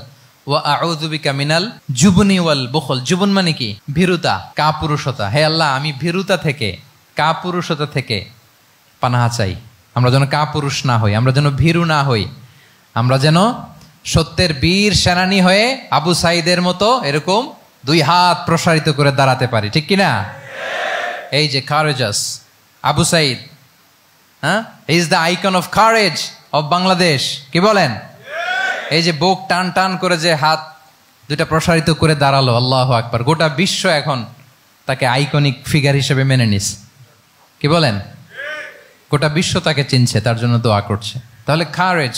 ওয়া আউযু বিকা মিনাল জুবনি ওয়াল বুখল। জুবন মানে কি? ভীরুতা, কাপুরুষতা। হে আল্লাহ, আমি ভীরুতা থেকে, কাপুরুষতা থেকে পানাহ চাই। আমরা যেন কাপুরুষ না হই, আমরা যেন ভীরু না হই, আমরা যেন সত্যের বীর সেনানী হয়ে আবু সাঈদের মতো এরকম 2 হাত প্রসারিত করে দাঁড়াতে পারি, ঠিক কিনা? এই যে কারেজাস আবু সাঈদ, হ্যাঁ, is the icon of courage of Bangladesh, কি বলেন? এই যে বুক টান টান করে যে হাত 2টা প্রসারিত করে দাঁড়ালো, আল্লাহু আকবার। গোটা বিশ্ব এখন তাকে আইকনিক ফিগার হিসেবে মেনে নিস, কি বলেন? গোটা বিশ্ব তাকে চিনছে, তার জন্য দোয়া করছে। তাহলে courage,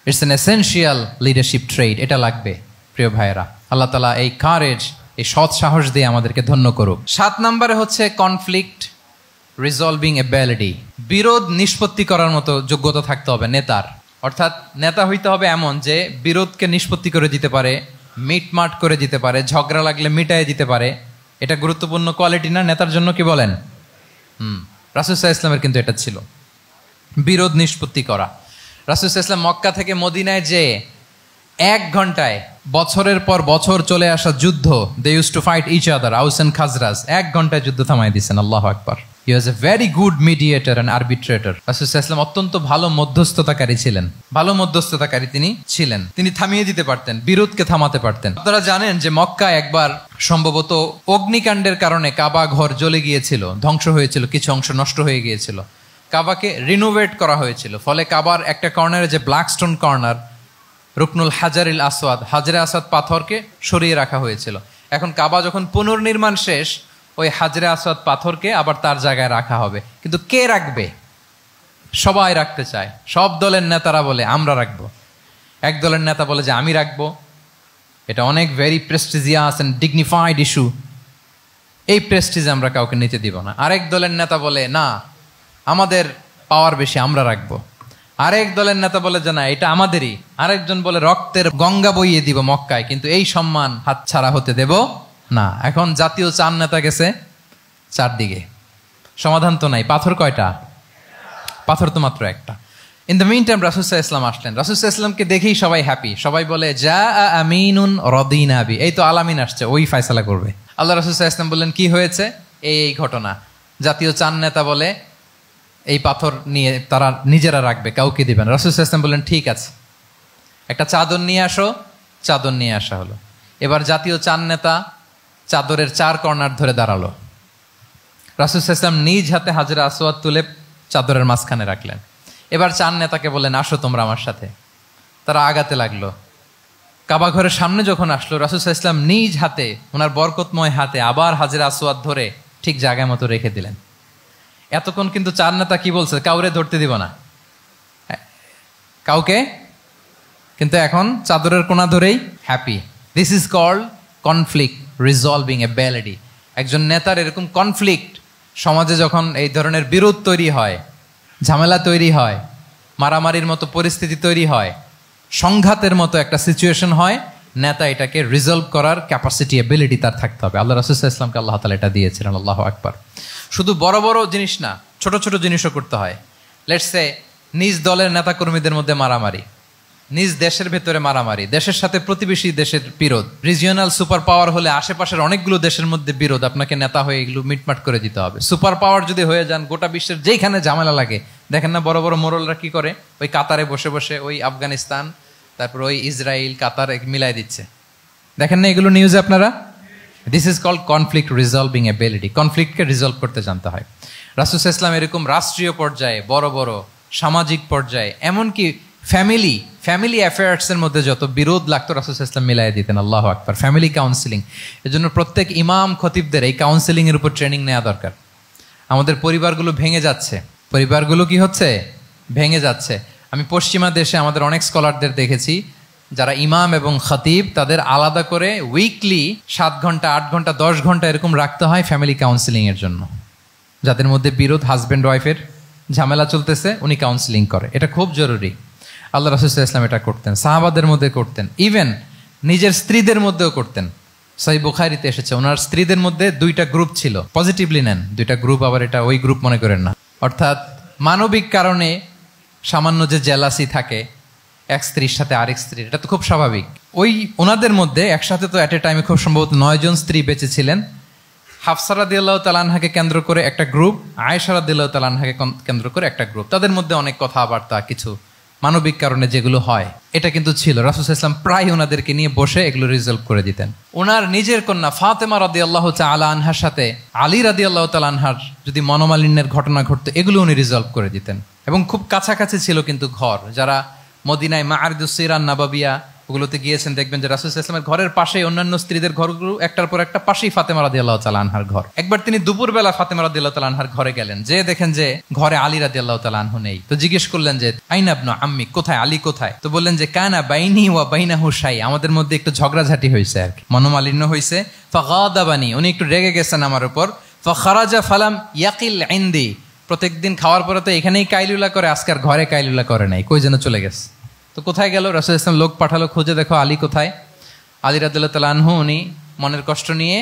it's an essential leadership trade, এটা লাগবে প্রিয় ভাইয়েরা। আল্লাহ তাআলা এই কারেজ, এই সৎ সাহস দিয়ে আমাদেরকে ধন্য করুক। 7 নম্বরে হচ্ছে কনফ্লিক্ট রিজলভিং এবিলিটি, বিরোধ নিষ্পত্তি করার মতো যোগ্যতা থাকতে হবে নেতার। অর্থাৎ নেতা হইতে হবে এমন যে বিরোধকে নিষ্পত্তি করে দিতে পারে, মিটমাট করে দিতে পারে, ঝগড়া লাগলে মিটায়ে দিতে পারে। এটা গুরুত্বপূর্ণ কোয়ালিটি না নেতার জন্য, কি বলেন? রাসূল সাল্লাল্লাহু আলাইহি ওয়াসাল্লামের কিন্তু এটা ছিল, বিরোধ নিষ্পত্তি করা। রাসূল সাল্লাল্লাহু আলাইহি ওয়াসাল্লাম মক্কা থেকে মদিনায় যে 1 ঘন্টায় বছরের পর বছর চলে আসা যুদ্ধ, they use to fight each other, আউস এন্ড খাজরাজ, 1 ঘন্টায় যুদ্ধ থামাই দিয়েছেন। আল্লাহু আকবার। He was a very good mediator and arbitrator. রাসূল সাল্লাল্লাহু আলাইহি ওয়াসাল্লাম অত্যন্ত ভালো মধ্যস্থতাকারী ছিলেন। ভালো মধ্যস্থতাকারী তিনি ছিলেন। তিনি থামিয়ে দিতে পারতেন, বিরোধকে থামাতে পারতেন। আপনারা জানেন যে মক্কায় একবার সম্ভবত অগ্নিকাণ্ডের কারণে কাবা ঘর জ্বলে গিয়েছিল, ধ্বংস হয়েছিল, কিছু অংশ নষ্ট হয়ে গিয়েছিল। কাবাকে রিনোভেট করা হয়েছিল, ফলে কাবার একটা কর্নারে যে ব্ল্যাক স্টোন কর্নার, রুকনুল হাজারিল আসওয়াদ, হাজরে আসওয়াদ পাথরকে সরিয়ে রাখা হয়েছিল। এখন কাবা যখন পুনর্নির্মাণ শেষ, ওই হাজরে আসওয়াদ পাথরকে আবার তার জায়গায় রাখা হবে। কিন্তু কে রাখবে? সবাই রাখতে চায়। সব দলের নেতারা বলে আমরা রাখবো। এক দলের নেতা বলে যে আমি রাখবো, এটা অনেক very prestigious and dignified issue, এই প্রেস্টিজ আমরা কাউকে নিতে দিব না। আরেক দলের নেতা বলে না, আমাদের পাওয়ার বেশি, আমরা রাখবো। আরেক দলের নেতা বলে যে না, এটা আমাদেরই। আরেকজন বলে রক্তের গঙ্গা বইয়ে দিব মক্কায়, কিন্তু এই সম্মান হাতছাড়া হতে দেব না। এখন জাতীয় চার নেতা গেছে চারদিকে, সমাধান তো নাই। পাথর কয়টা? পাথর তো মাত্র একটা। ইন দ্য মিন টাইম রাসূল সাল্লাল্লাহু আলাইহি ওয়াসাল্লাম আসলেন। রাসূল সাল্লাল্লাহু আলাইহি ওয়াসাল্লামকে দেখেই সবাই হ্যাপি। সবাই বলে যা আমিনুন রাদিনা বি, এই তো আলামিন আসছে, ওই ফয়সালা করবে। আল্লাহ রাসূল সাল্লাল্লাহু আলাইহি ওয়াসাল্লাম বললেন কি হয়েছে? এই ঘটনা। জাতীয় চার নেতা বলে এই পাথর নিয়ে তারা নিজেরা রাখবে, কাউকে দিবেন। রাসূল সাল্লাল্লাহু আলাইহি ওয়াসাল্লাম বললেন ঠিক আছে, একটা চাদর নিয়ে আসো। চাদর নিয়ে আসা হলো। এবার জাতীয় চার নেতা চাদরের চার কর্নার ধরে দাঁড়ালো। রাসূল সাল্লাল্লাহু আলাইহি ওয়াসাল্লাম নিজ হাতে হাজরে আসওয়াদ তুলে চাদরের মাঝখানে রাখলেন। এবার চার নেতাকে বললেন আসো তোমরা আমার সাথে। তারা আগাতে লাগলো। কাবা ঘরের সামনে যখন আসলো, রাসূল সাল্লাল্লাহু আলাইহি ওয়াসাল্লাম নিজ হাতে, ওনার বরকতময় হাতে আবার হাজরে আসওয়াদ ধরে ঠিক জায়গায় মতো রেখে দিলেন। এতক্ষণ কিন্তু চার নেতা কি বলছে? কাউরে ধরতে দিব না, কাউকে। কিন্তু এখন চাদরের কোনা ধরেই happy. This is called conflict resolving ability. একজন নেতার এরকম কনফ্লিক্ট, সমাজে যখন এই ধরনের বিরোধ তৈরি হয়, ঝামেলা তৈরি হয়, মারামারির মতো পরিস্থিতি তৈরি হয়, সংঘাতের মতো একটা সিচুয়েশন হয়, নেতা এটাকে রিজলভ করার ক্যাপাসিটি, এবিলিটি তার থাকতে হবে। আল্লাহ রাসূল সাল্লাল্লাহু আলাইহি ওয়াসাল্লামকে আল্লাহ তাআলা এটা দিয়েছিলেন। আল্লাহু আকবার। শুধু বড় বড় জিনিস না, ছোট ছোট জিনিসও করতে হয়। লেটস সে নিজ দলের নেতাকর্মীদের মধ্যে মারামারি, নিজ দেশের ভেতরে মারামারি, দেশের সাথে প্রতিবেশী দেশের বিরোধ, রিজিওনাল সুপার পাওয়ার হলে আশেপাশের অনেকগুলো দেশের মধ্যে বিরোধ, আপনাকে নেতা হয়ে এগুলো মিটমাট করে দিতে হবে। সুপার পাওয়ার যদি হয়ে যান, গোটা বিশ্বের যেখানে ঝামেলা লাগে, দেখেন না বড় বড় মোড়লরা কি করে? ওই কাতারে বসে বসে ওই আফগানিস্তান, তারপর ওই ইসরায়েল, কাতার মিলাই দিচ্ছে। দেখেন না এগুলো নিউজে আপনারা? This is called conflict resolving ability. কনফ্লিক্টকে রিজলভ করতে জানতে হয়। রাসূল সাল্লাল্লাহু আলাইহি ওয়াসাল্লাম এরকম রাষ্ট্রীয় পর্যায়ে, বড় বড় সামাজিক পর্যায়ে, এমনকি ফ্যামিলি অ্যাফেয়ার্সের মধ্যে যত বিরোধ লাগতো রাসূল সাল্লাল্লাহু আলাইহি ওয়াসাল্লাম মিলাই দিতেন। আল্লাহু আকবার। ফ্যামিলি কাউন্সিলিং, এজন্য প্রত্যেক ইমাম খতিবদের এই কাউন্সিলিং এর উপর ট্রেনিং নেওয়া দরকার। আমাদের পরিবারগুলো ভেঙে যাচ্ছে, পরিবারগুলো কি হচ্ছে? ভেঙে যাচ্ছে। আমি পশ্চিমা দেশে আমাদের অনেক স্কলারদের দেখেছি যারা ইমাম এবং খতিব, তাদের আলাদা করে উইকলি 7 ঘন্টা 8 ঘন্টা 10 ঘন্টা এরকম রাখতে হয় ফ্যামিলি কাউন্সিলিং এর জন্য। যাদের মধ্যে বিরোধ, হাজব্যান্ড ওয়াইফের ঝামেলা চলতেছে, উনি কাউন্সিলিং করে। এটা খুব জরুরি। আল্লাহ রাসূল সাল্লাল্লাহু আলাইহি ওয়াসাল্লাম এটা করতেন, সাহাবাদের মধ্যে করতেন, ইভেন নিজের স্ত্রীদের মধ্যেও করতেন। সহিহ বুখারীতে এসেছে ওনার স্ত্রীদের মধ্যে 2টা গ্রুপ ছিল। পজিটিভলি নেন, 2টা গ্রুপ, আবার এটা ওই গ্রুপ মনে করেন না। অর্থাৎ মানবিক কারণে সামান্য যে জেলাসি থাকে এক স্ত্রীর সাথে আরেক স্ত্রীর, এটা তো খুব স্বাভাবিক। ওই ওনাদের মধ্যে একসাথে তো অ্যাট এ টাইমে খুব সম্ভবত 9 জন স্ত্রী বেঁচে ছিলেন। হাফসা রাদিয়াল্লাহু তাআলা আনহাকে কেন্দ্র করে একটা গ্রুপ, আয়েশা রাদিয়াল্লাহু তাআলা আনহাকে কেন্দ্র করে একটা গ্রুপ। তাদের মধ্যে অনেক কথাবার্তা, কিছু মানবিক কারণে যেগুলো হয়, এটা কিন্তু ছিল। রাসূল সাল্লাল্লাহু আলাইহি ওয়াসাল্লাম প্রায় ওনাদেরকে নিয়ে বসে এগুলো রিজলভ করে দিতেন। ওনার নিজের কন্যা ফাতেমা রাদিয়াল্লাহু তাআলা আনহার সাথে আলী রাদিয়াল্লাহু তাআলা আনহার যদি মনোমালিন্যের ঘটনা ঘটতো, এগুলো উনি রিজলভ করে দিতেন। এবং খুব কাছাকাছি ছিল কিন্তু ঘর। যারা মদিনায় মাআরিদুস সিরান নাবাবিয়া ওগুলোতে গিয়েছেন, দেখবেন যে রাসূল সাল্লাল্লাহু আলাইহি ওয়াসাল্লামের ঘরের পাশেই অন্যান্য স্ত্রীদের ঘরগুলো একটার পর একটা, পাশেই ফাতেমা রাদিয়াল্লাহু তাআলা আনহার ঘর। একবার তিনি দুপুরবেলা ফাতেমা রাদিয়াল্লাহু তাআলা আনহার ঘরে গেলেন, যে দেখেন যে ঘরে আলী রাদিয়াল্লাহু তাআলা আনহু নেই। তো জিজ্ঞেস করলেন যে আইনা ইবনু আম্মি, কোথায় আলী, কোথায়? তো বললেন যে কানা বাইনি ওয়া বাইনাহু শাই, আমাদের মধ্যে একটু ঝগড়াঝাটি হয়েছে আর কি, মনোমালিন্য হয়েছে। ফাগাদাবানি, উনি একটু রেগে গেছেন আমার উপর। ফাখারাজা ফালাম ইয়াকিল ইনদি, প্রত্যেকদিন খাওয়ার পরে তো এখানেই কাইলুলা করে, আজকের ঘরে কাইলুলা করে নাই, কই যেন চলে গেছে। তো কোথায় গেল? রাসূল সাল্লাল্লাহু আলাইহি ওয়াসাল্লাম লোক পাঠালো, খুঁজে দেখো আলী কোথায়। আলী রাদিয়াল্লাহু তাআলা আনহু উনি মনের কষ্ট নিয়ে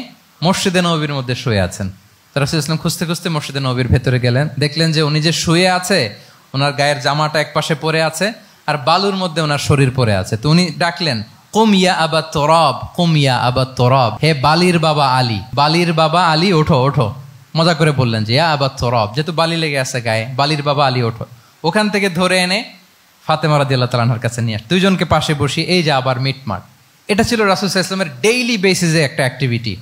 মসজিদে নববীর মধ্যে শুয়ে আছেন। তো রাসূল সাল্লাল্লাহু আলাইহি ওয়াসাল্লাম খুঁজতে খুঁজতে মসজিদে নববীর ভেতরে গেলেন, দেখলেন যে উনি যে শুয়ে আছে, ওনার গায়ের জামাটা এক পাশে পড়ে আছে আর বালুর মধ্যে ওনার শরীর পড়ে আছে। তো উনি ডাকলেন কুম ইয়া আবা তুরাব, কুম ইয়া আবা তুরাব, হে বালির বাবা আলী, বালির বাবা আলী, ওঠো ওঠো। মজা করে বললেন যে ইয়া আবা তুরাব, যেহেতু বালি লেগে আছে গায়ে, বালির বাবা আলী ওঠো। ওখান থেকে ধরে এনে ফাতেমা রাদিয়াল্লাহু তাআলা আনহার কাছে নিয়ে আসে, দুইজনকে পাশে বসিয়ে এই যে আবার মিটমাট। এটা ছিল রাসূল সাল্লাল্লাহু আলাইহি ওয়াসাল্লামের ডেইলি বেসিসে একটা অ্যাক্টিভিটি।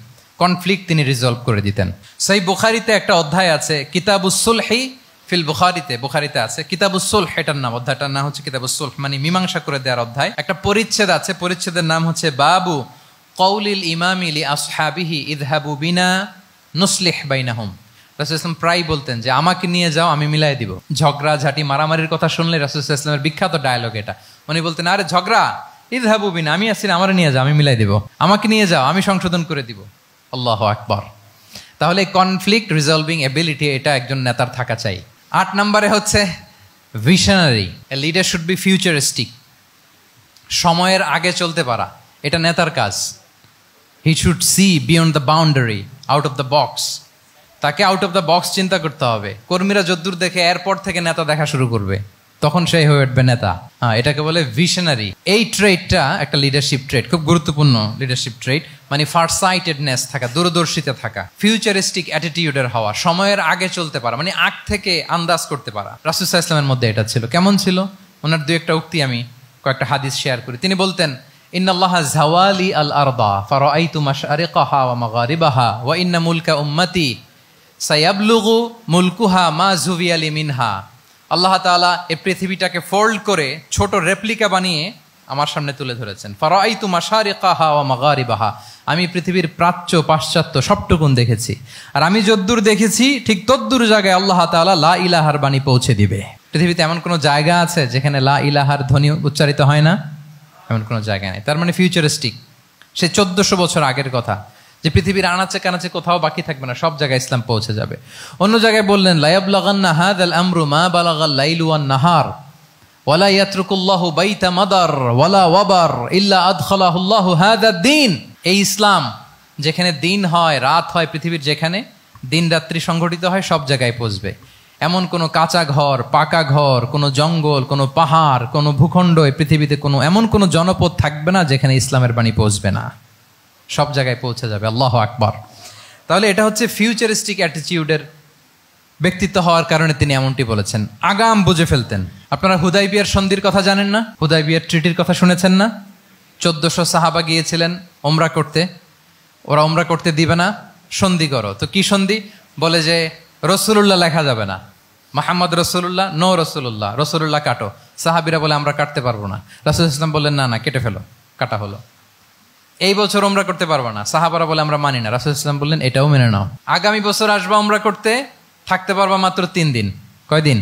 কনফ্লিক্ট তিনি রিজলভ করে দিতেন। সহিহ বুখারীতে একটা অধ্যায় আছে কিতাবুস সুলহি ফিল বুখারীতে আছে কিতাবুস সুলহ, এটার নাম, অধ্যায়টার নাম হচ্ছে কিতাবুস সুলহ, মানে মীমাংসা করে দেওয়ার অধ্যায়। একটা পরিচ্ছেদ আছে, পরিচ্ছেদের নাম হচ্ছে বাবু কওলিল ইমামি লি আসহাবিহি ইযহাবু বিনা নুসলিহ বাইনাহুম। রাসূল সাল্লাল্লাহু আলাইহি ওয়াসাল্লাম প্রায় বলতেন যে আমাকে নিয়ে যাও, আমি মিলাই দিব। ঝগড়া ঝাঁটি মারামারির কথা শুনলে রাসূল সাল্লাল্লাহু আলাইহি ওয়াসাল্লামের বিখ্যাত ডায়লগ এটা। উনি বলতেন আরে ঝগড়া, ইযহাবু বিনা, আমি আছি না, আমারে নিয়ে যাও, আমি মিলাই দিব। আমাকে নিয়ে যাও, আমি সংশোধন করে দিব। আল্লাহু আকবার। তাহলে কনফ্লিক্ট রিজলভিং এবিলিটি এটা একজন নেতার থাকা চাই। 8 নম্বরে হচ্ছে visionary. A leader should be futuristic. সময়ের আগে চলতে পারা, এটা নেতার কাজ। He should see beyond the boundary, out of the box. তাকে আউট অফ দ্য বক্স চিন্তা করতে হবে। কর্মীরা যদ্দূর দেখে এরপর থেকে নেতা দেখা শুরু করবে, তখন সে হয়ে উঠবে নেতা। এটাকে বলে ভিশনারি। এই ট্রেটটা একটা লিডারশিপ ট্রেট, খুব গুরুত্বপূর্ণ লিডারশিপ ট্রেট, মানে ফারসাইটেডনেস থাকা, দূরদর্শিতা থাকা, ফিউচারিস্টিক অ্যাটিটিউডের হওয়া, সময়ের আগে চলতে পারা, মানে আগ থেকে আন্দাজ করতে পারা। রাসূল সাল্লাল্লাহু আলাইহি ওয়াসাল্লামের মধ্যে এটা ছিল। কেমন ছিল? ওনার দুই একটা উক্তি আমি কয়েকটা হাদিস শেয়ার করি। তিনি বলতেন ইন্নাল্লাহা যাওয়ালি আল আরদা ফারাআইতু মাশআরিকাহা ওয়া মাগারিবাহা ওয়া ইন্না মুলকা উম্মতি সায়াবলুগু মুলকুহা মা যুবিয়ালি মিনহা। আল্লাহ তাআলা এই পৃথিবীটাকে ফোল্ড করে ছোট রেপ্লিকা বানিয়ে আমার সামনে তুলে ধরেছেন। ফারাআইতু মাশারিকাহা ওয়া মাগারিবাহা, আমি পৃথিবীর প্রাচ্য পাশ্চাত্য সবটুকুন দেখেছি। আর আমি যদ্দূর দেখেছি ঠিক তদ্দূর জায়গায় আল্লাহ তাআলা লা ইলাহার বাণী পৌঁছে দিবে। পৃথিবীতে এমন কোনো জায়গা আছে যেখানে লা ইলাহার ধ্বনি উচ্চারিত হয় না? এমন কোনো জায়গা নেই। তার মানে ফিউচারিস্টিক। সে 1400 বছর আগের কথা, যে পৃথিবীর আনাচে কানাচে কোথাও বাকি থাকবে না, সব জায়গায় ইসলাম পৌঁছে যাবে। অন্য জায়গায় বললেন লায়াবলাগান্না হাযাল আমরু মা বালাগাল লাইলু ওয়ান নাহার ওয়ালা ইয়াতরুকুল্লাহু বাইতা মাদার ওয়ালা ওয়াবার ইল্লা আদখালাহুল্লাহু হাযাদ দ্বীন। এই ইসলাম যেখানে দিন হয়, রাত হয়, পৃথিবীর যেখানে দিন রাত্রি সংঘটিত হয়, সব জায়গায় পৌঁছবে। এমন কোনো কাঁচা ঘর, পাকা ঘর, কোনো জঙ্গল, কোনো পাহাড়, কোনো ভূখণ্ড, এই পৃথিবীতে কোনো এমন কোনো জনপদ থাকবে না যেখানে ইসলামের বাণী পৌঁছবে না। সব জায়গায় পৌঁছে যাবে। আল্লাহু আকবার। তাহলে এটা হচ্ছে ফিউচারিস্টিক অ্যাটিটিউডের ব্যক্তিত্ব হওয়ার কারণে তিনি এমনটি বলেছেন। আগাম বুঝে ফেলতেন। আপনারা হুদাইবিয়ার সন্ধির কথা জানেন না? হুদাইবিয়ার ট্রিটির কথা শুনেছেন না? 1400 সাহাবা গিয়েছিলেন ওমরা করতে, ওরা ওমরা করতে দিবে না, সন্ধি করো। তো কি সন্ধি? বলে যে রসুলুল্লাহ লেখা যাবে না, মুহাম্মদ রসুলুল্লাহ, নো রসুলুল্লাহ, রসুলুল্লাহ কাটো। সাহাবিরা বলে আমরা কাটতে পারবো না। রাসূল ইসলাম বললেন না না, কেটে ফেলো। কাটা হলো। এই বছর ওমরা করতে পারবো না, সাহাবারা বলে আমরা মানি না। রাসূল ইসলাম বললেন এটাও মেনে নাও। আগামী বছর আসবা ওমরা করতে, থাকতে পারবা মাত্র 3 দিন। কয়দিন?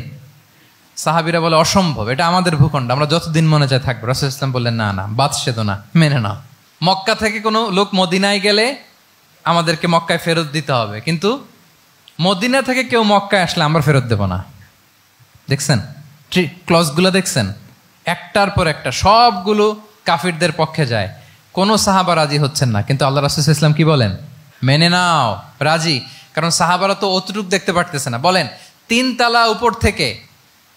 সাহাবিরা বলে অসম্ভব, এটা আমাদের ভূখণ্ড, আমরা যতদিন মনে চায় থাকবো। রাসূল ইসলাম বললেন না না, বাদশাহ না, মেনে নাও। মক্কা থেকে কোনো লোক মদিনায় গেলে আমাদেরকে মক্কায় ফেরত দিতে হবে, কিন্তু মদিনা থেকে কেউ মক্কায় আসলে আমরা ফেরত দেব না। দেখছেন ক্লজগুলো? দেখছেন একটার পর একটা, সবগুলো কাফিরদের পক্ষে যায়। কোনো সাহাবা রাজি হচ্ছেন না, কিন্তু আল্লাহ রাসূল সাল্লাল্লাহু আলাইহি ওয়াসাল্লাম কি বলেন? মেনে নাও, রাজি। কারণ সাহাবারা তো অতটুক দেখতে পারতেছে না। বলেন 3 তালা উপর থেকে,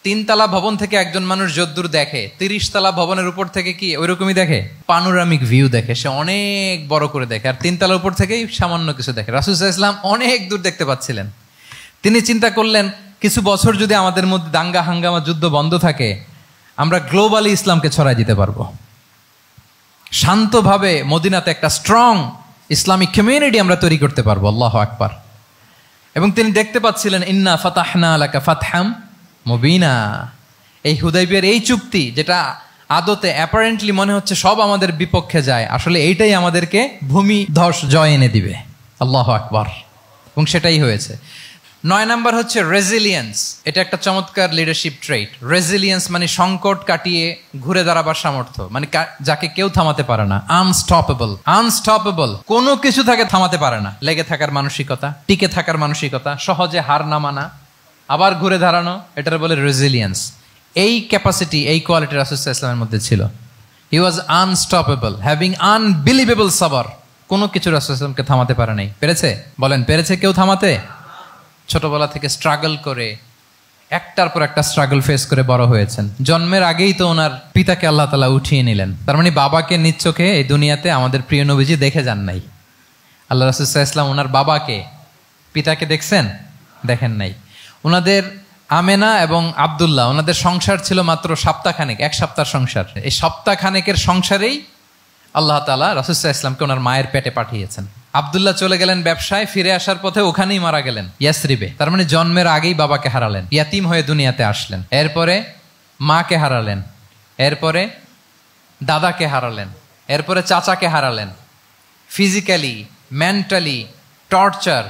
3 তালা ভবন থেকে একজন মানুষ যদ্দূর দেখে, 30 তালা ভবনের উপর থেকে কি ওইরকমই দেখে? পানোরামিক ভিউ দেখে, সে অনেক বড় করে দেখে। আর 3 তালার উপর থেকেই সামান্য কিছু দেখে। রাসূল সাল্লাল্লাহু আলাইহি ওয়াসাল্লাম অনেক দূর দেখতে পাচ্ছিলেন। তিনি চিন্তা করলেন কিছু বছর যদি আমাদের মধ্যে দাঙ্গা হাঙ্গামা যুদ্ধ বন্ধ থাকে, আমরা গ্লোবালি ইসলামকে ছড়াই দিতে পারবো। শান্তভাবে মদিনাতে একটা স্ট্রং ইসলামিক কমিউনিটি আমরা তৈরি করতে পারবো। আল্লাহু আকবার। এবং তিনি দেখতে পাচ্ছিলেন ইন্না ফাতাহনা লাকা ফাতহাম মুবিনা। এই হুদাইবিয়ার এই চুক্তি, যেটা আদতে অ্যাপারেন্টলি মনে হচ্ছে সব আমাদের বিপক্ষে যায়, আসলে এইটাই আমাদেরকে ভূমি ধস জয় এনে দিবে। আল্লাহু আকবার। এবং সেটাই হয়েছে। 9 নাম্বার হচ্ছে রেজিলিয়েন্স। এটা একটা চমৎকার লিডারশিপ ট্রেট। রেজিলিয়েন্স মানে সংকট কাটিয়ে ঘুরে দাঁড়াবার সামর্থ্য, মানে যাকে কেউ থামাতে পারে না। আনস্টপেবল, আনস্টপেবল, কোনো কিছু তাকে থামাতে পারে না। লেগে থাকার মানসিকতা, টিকে থাকার মানসিকতা, সহজে হার না মানা, আবার ঘুরে দাঁড়ানো, এটার বলে রেজিলিয়েন্স। এই ক্যাপাসিটি, এই কোয়ালিটি রাসূল সাল্লাল্লাহু আলাইহি ওয়াসাল্লামের মধ্যে ছিল। হি ওয়াজ আনস্টপেবল, হ্যাভিং আনবিলিভেবল সাবর। কোনো কিছু রাসূল সাল্লাল্লাহু আলাইহি ওয়াসাল্লামকে থামাতে পারে নাই। পেরেছে? বলেন পেরেছে কেউ থামাতে? ছোটবেলা থেকে স্ট্রাগল করে, একটার পর একটা স্ট্রাগল ফেস করে বড় হয়েছেন। জন্মের আগেই তো ওনার পিতাকে আল্লাহ তাআলা উঠিয়ে নিলেন। তার মানে বাবাকে নিজ চোখে এই দুনিয়াতে আমাদের প্রিয় নবীজি দেখে যান নাই। আল্লাহ রাসূল সাল্লাল্লাহু আলাইহি ওয়াসাল্লাম ওনার বাবাকে পিতাকে দেখছেন? দেখেন নাই। ওনাদের আমেনা এবং আব্দুল্লাহ, ওনাদের সংসার ছিল মাত্র সপ্তাহখানেক, 1 সপ্তাহ সংসার। এই সপ্তাহখানেকের সংসারেই আল্লাহ তাআলা রাসূল সাল্লাল্লাহু আলাইহি ওয়াসাল্লামকে ওনার মায়ের পেটে পাঠিয়েছেন। আব্দুল্লাহ চলে গেলেন ব্যবসায়, ফিরে আসার পথে ওখানেই মারা গেলেন, ইয়াসরিবে। তার মানে জন্মের আগেই বাবাকে হারালেন, ইয়াতিম হয়ে দুনিয়াতে আসলেন। এরপরে মাকে হারালেন, এরপরে দাদাকে হারালেন, এরপরে চাচাকে হারালেন। Physically, mentally torture,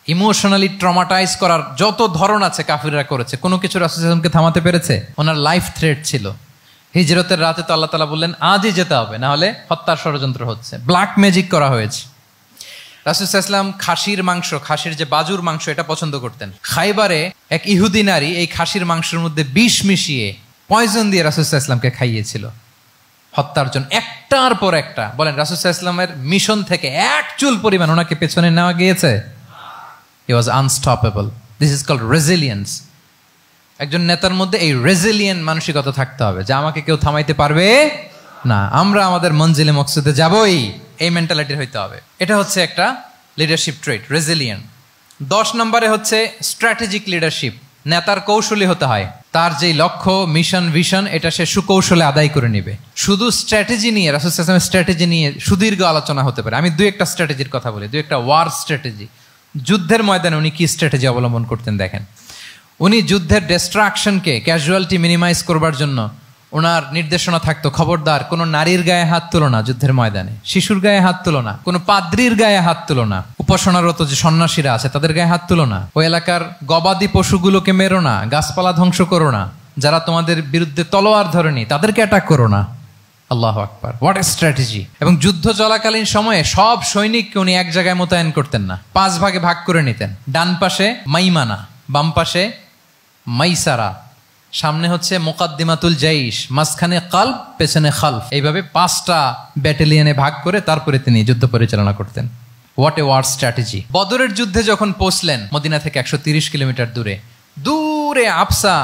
emotionally traumatise করার যত ধরন আছে কাফিররা করেছে, কোনো কিছু রাসূল সাল্লাল্লাহু আলাইহি ওয়াসাল্লামকে থামাতে পেরেছে? ওনার লাইফ থ্রেট ছিল। হিজরতের রাতে তো আল্লাহ তাআলা বললেন আজই যেতে হবে, না হলে হত্যার ষড়যন্ত্র হচ্ছে, ব্ল্যাক ম্যাজিক করা হয়েছে। রাসূল সাল্লাল্লাহু আলাইহি ওয়াসাল্লাম খাসির মাংস, খাসির যে বাজুর মাংস, এটা পছন্দ করতেন। খাইবারে এক ইহুদি নারী এই খাসির মাংসের মধ্যে বিষ মিশিয়ে, পয়জন দিয়ে রাসূল সাল্লাল্লাহু আলাইহি ওয়াসাল্লামকে খাইয়েছিল হত্যার জন্য, একটার পর একটা। বলেন রাসূল সাল্লাল্লাহু আলাইহি ওয়াসাল্লামের মিশন থেকে এক চুল পরিমাণ ওনাকে পেছনে নেওয়া গিয়েছে? He was unstoppable. This is called resilience. একজন নেতার মধ্যে এই রেজিলিয়েন্ট মানসিকতা থাকতে হবে যে আমাকে কেউ থামাইতে পারবে না, আমরা আমাদের মঞ্জিলে মকসুদে যাবই, এই মেন্টালিটির হইতে হবে। এটা হচ্ছে একটা লিডারশিপ ট্রেট, রেজিলিয়েন্ট। 10 নম্বরে হচ্ছে স্ট্র্যাটেজিক লিডারশিপ। নেতার কৌশলী হতে হয়, তার যেই লক্ষ্য, মিশন, ভিশন, এটা সে সুকৌশলে আদায় করে নেবে। শুধু স্ট্র্যাটেজি নিয়ে, রাসূল সাল্লাল্লাহু আলাইহি ওয়াসাল্লামের স্ট্র্যাটেজি নিয়ে সুদীর্ঘ আলোচনা হতে পারে। আমি 2-1টা স্ট্র্যাটেজির কথা বলি, 2-1টা ওয়ার স্ট্র্যাটেজি। যুদ্ধের ময়দানে উনি কি স্ট্র্যাটেজি অবলম্বন করতেন দেখেন। উনি যুদ্ধের ডিস্ট্রাকশনকে, ক্যাজুয়ালিটি মিনিমাইজ করবার জন্য ওনার নির্দেশনা থাকতো, খবরদার কোনো নারীর গায়ে হাত তুলো না যুদ্ধের ময়দানে, শিশুর গায়ে হাত তুলো না, কোনো পাদ্রীর গায়ে হাত তুলো না, উপাসনারত যে সন্ন্যাসীরা আছে তাদের গায়ে হাত তুলো না, ওই এলাকার গবাদি পশুগুলোকে মেরো না, গাছপালা ধ্বংস করো না, যারা তোমাদের বিরুদ্ধে তলোয়ার ধরেনি তাদেরকে অ্যাটাক করো না। আল্লাহু আকবার, হোয়াট এ স্ট্র্যাটেজি! এবং যুদ্ধ চলাকালীন সময়ে সব সৈনিককে উনি এক জায়গায় মোতায়েন করতেন না, 5 ভাগে ভাগ করে নিতেন। ডান পাশে মাইমানা, বাম পাশে মাইসারা, সামনে হচ্ছে মুকাদ্দিমাতুল জাইশ, মাঝখানে কালব, পেছনে খালফ। এইভাবে 5টা ব্যাটালিয়নে ভাগ করে তারপরে তিনি যুদ্ধ পরিচালনা করতেন। What a war strategy! বদরের যুদ্ধে যখন পৌঁছলেন মদিনা থেকে 130 কিলোমিটার দূরে, দূরে আফসা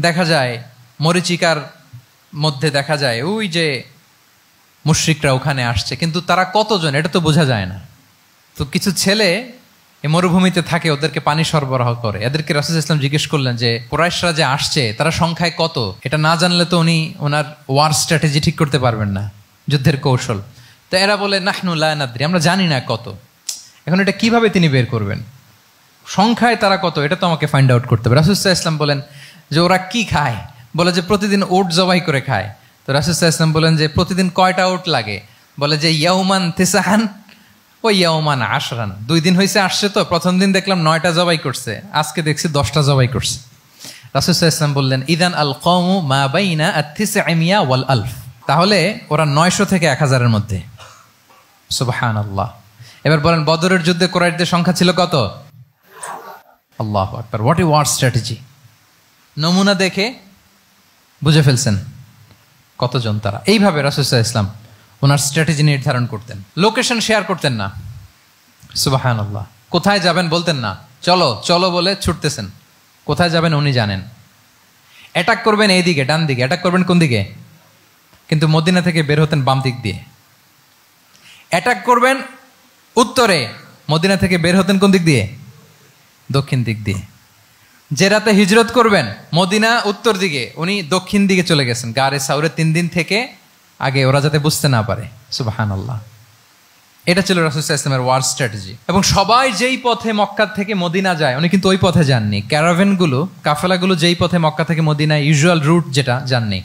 দেখা যায়, মরিচিকার মধ্যে দেখা যায় ওই যে মুশরিকরা ওখানে আসছে, কিন্তু তারা কতজন এটা তো বোঝা যায় না। তো কিছু ছেলে এই মরুভূমিতে থাকে, ওদেরকে পানি সরবরাহ করে। এদেরকে রাসূল সাল্লাল্লাহু আলাইহি ওয়াসাল্লাম জিজ্ঞেস করলেন যে কুরাইশরা যে আসছে তারা সংখ্যায় কত? এটা না জানলে তো উনি ওনার ওয়ার স্ট্র্যাটেজি ঠিক করতে পারবেন না, যুদ্ধের কৌশল। তো এরা বলে নাহনু লা নাদরি, আমরা জানি না কত। এখন এটা কিভাবে তিনি বের করবেন? সংখ্যায় তারা কত এটা তো আমাকে ফাইন্ড আউট করতে হবে। রাসূল সাল্লাল্লাহু আলাইহি ওয়াসাল্লাম বলেন যে ওরা কি খায়? বলে যে প্রতিদিন ওট জবাই করে খায়। তো রাসূল সাল্লাল্লাহু আলাইহি ওয়াসাল্লাম বলেন যে প্রতিদিন কয়টা ওট লাগে? বলে যে ইয়াউমান তিসআন ও ইয়াউমান আশরান। 2 দিন হয়েছে আসছে, তো প্রথম দিন দেখলাম 9টা জবাই করছে, আজকে দেখছি 10টা জবাই করছে। রাসূল সাল্লাল্লাহু আলাইহি ওয়াসাল্লাম বললেন ইদান আল কওমু মা বাইনা আত-তিসআমিয়া ওয়াল আলফ। তাহলে ওরা 900 থেকে 1000-এর মধ্যে। সুবহানাল্লাহ। এবার বলেন বদরের যুদ্ধে কুরাইশদের সংখ্যা ছিল কত? আল্লাহু আকবার, হোয়াট এ ওয়ার স্ট্র্যাটেজি! নমুনা দেখে বুঝে ফেলছেন কতজন তারা। এইভাবে রাসূল সাল্লাল্লাহু আলাইহি ওয়াসাল্লাম ওনার স্ট্র্যাটেজি নির্ধারণ করতেন। লোকেশন শেয়ার করতেন না। সুবহানাল্লাহ। কোথায় যাবেন বলতেন না, চলো চলো বলে ছুটতেছেন। কোথায় যাবেন উনি জানেন। অ্যাটাক করবেন এই দিকে, ডান দিকে, অ্যাটাক করবেন কোন দিকে? কিন্তু মদিনা থেকে বের হতেন বাম দিক দিয়ে। অ্যাটাক করবেন উত্তরে, মদিনা থেকে বের হতেন কোন দিক দিয়ে? দক্ষিণ দিক দিয়ে। যে রাতে হিজরত করবেন মদিনা উত্তর দিকে, উনি দক্ষিণ দিকে চলে গেছেন গারে সাউরে 3 দিন থেকে আগে, ওরা যাতে বুঝতে না পারে। সুবহানাল্লাহ। এটা ছিল রাসূল সাল্লাল্লাহু আলাইহি ওয়াসাল্লামের ওয়ার স্ট্র্যাটেজি। এবং সবাই যেই পথে মক্কা থেকে মদিনা যায় উনি কিন্তু ওই পথে যাননি। ক্যারাভেনগুলো, কাফেলাগুলো যেই পথে মক্কা থেকে মদিনা ইউজুয়াল রুট যেটা, যাননি।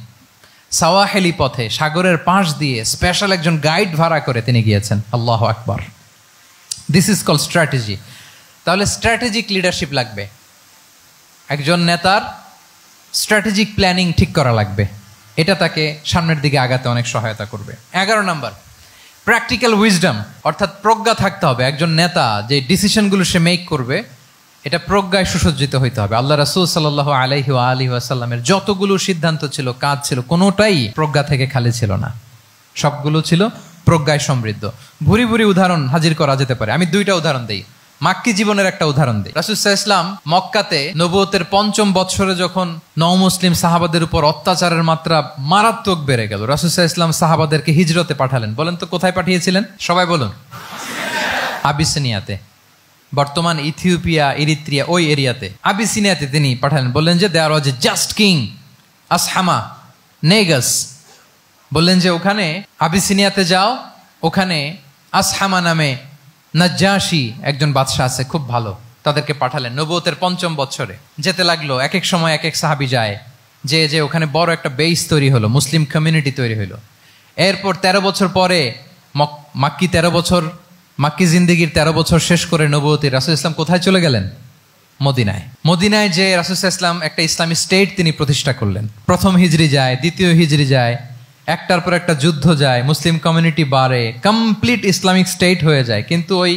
সাওয়াহেলি পথে, সাগরের পাশ দিয়ে স্পেশাল একজন গাইড ভাড়া করে তিনি গিয়েছেন। আল্লাহু আকবার। This is called strategy. তাহলে স্ট্র্যাটেজিক লিডারশিপ লাগবে। একজন নেতার স্ট্র্যাটেজিক প্ল্যানিং ঠিক করা লাগবে, এটা তাকে সামনের দিকে আগাতে অনেক সহায়তা করবে। 11 নম্বর, প্র্যাকটিক্যাল উইজডম, অর্থাৎ প্রজ্ঞা থাকতে হবে। একজন নেতা যে ডিসিশনগুলো সে মেক করবে এটা প্রজ্ঞায় সুসজ্জিত হইতে হবে। আল্লাহ রাসূল সাল্লাল্লাহু আলাইহি ওয়া আলিহি ওয়াসাল্লামের যতগুলো সিদ্ধান্ত ছিল, কাজ ছিল, কোনোটাই প্রজ্ঞা থেকে খালি ছিল না, সবগুলো ছিল প্রজ্ঞায় সমৃদ্ধ। ভুরি ভুরি উদাহরণ হাজির করা যেতে পারে। আমি 2টা উদাহরণ দেই। মাক্কি জীবনের একটা উদাহরণ দিই। রাসূল সাল্লাল্লাহু আলাইহি ওয়াসাল্লাম মক্কাতে নবুয়তের 5ম বৎসরে যখন নও-মুসলিম সাহাবাদের উপর অত্যাচারের মাত্রা মারাত্মক বেড়ে গেল, রাসূল সাল্লাল্লাহু আলাইহি ওয়াসাল্লাম সাহাবাদেরকে হিজরতে পাঠালেন। বলেন তো কোথায় পাঠিয়েছিলেন? সবাই বলুন। আবিসিনিয়াতে। বর্তমান ইথিওপিয়া, ইরিত্রিয়া, ওই এরিয়াতে, আবিসিনিয়াতে তিনি পাঠালেন। বললেন যে দেয়ার ওয়াজ এ জাস্ট কিং আসহামা নেগাস। বললেন যে ওখানে আবিসিনিয়াতে যাও, ওখানে আসহামা নামে নাজ্জাশী একজন বাদশাহ আছে, খুব ভালো। তাদেরকে পাঠালেন নবুয়তের ৫ম বছরে। যেতে লাগলো, এক এক সময় এক এক সাহাবি যায়, যে ওখানে বড় একটা বেস তৈরি হলো, মুসলিম কমিউনিটি তৈরি হলো। এরপর ১৩ বছর পরে মাক্কি জিন্দিগির ১৩ বছর শেষ করে নবুয়তী রাসূল ইসলাম কোথায় চলে গেলেন? মদিনায়। মদিনায় যে রাসূল ইসলাম একটা ইসলামী স্টেট তিনি প্রতিষ্ঠা করলেন। প্রথম হিজরি যায়, দ্বিতীয় হিজরি যায়, একটার পর একটা যুদ্ধ যায়, মুসলিম কমিউনিটি বাড়ে, কমপ্লিট ইসলামিক স্টেট হয়ে যায়। কিন্তু ওই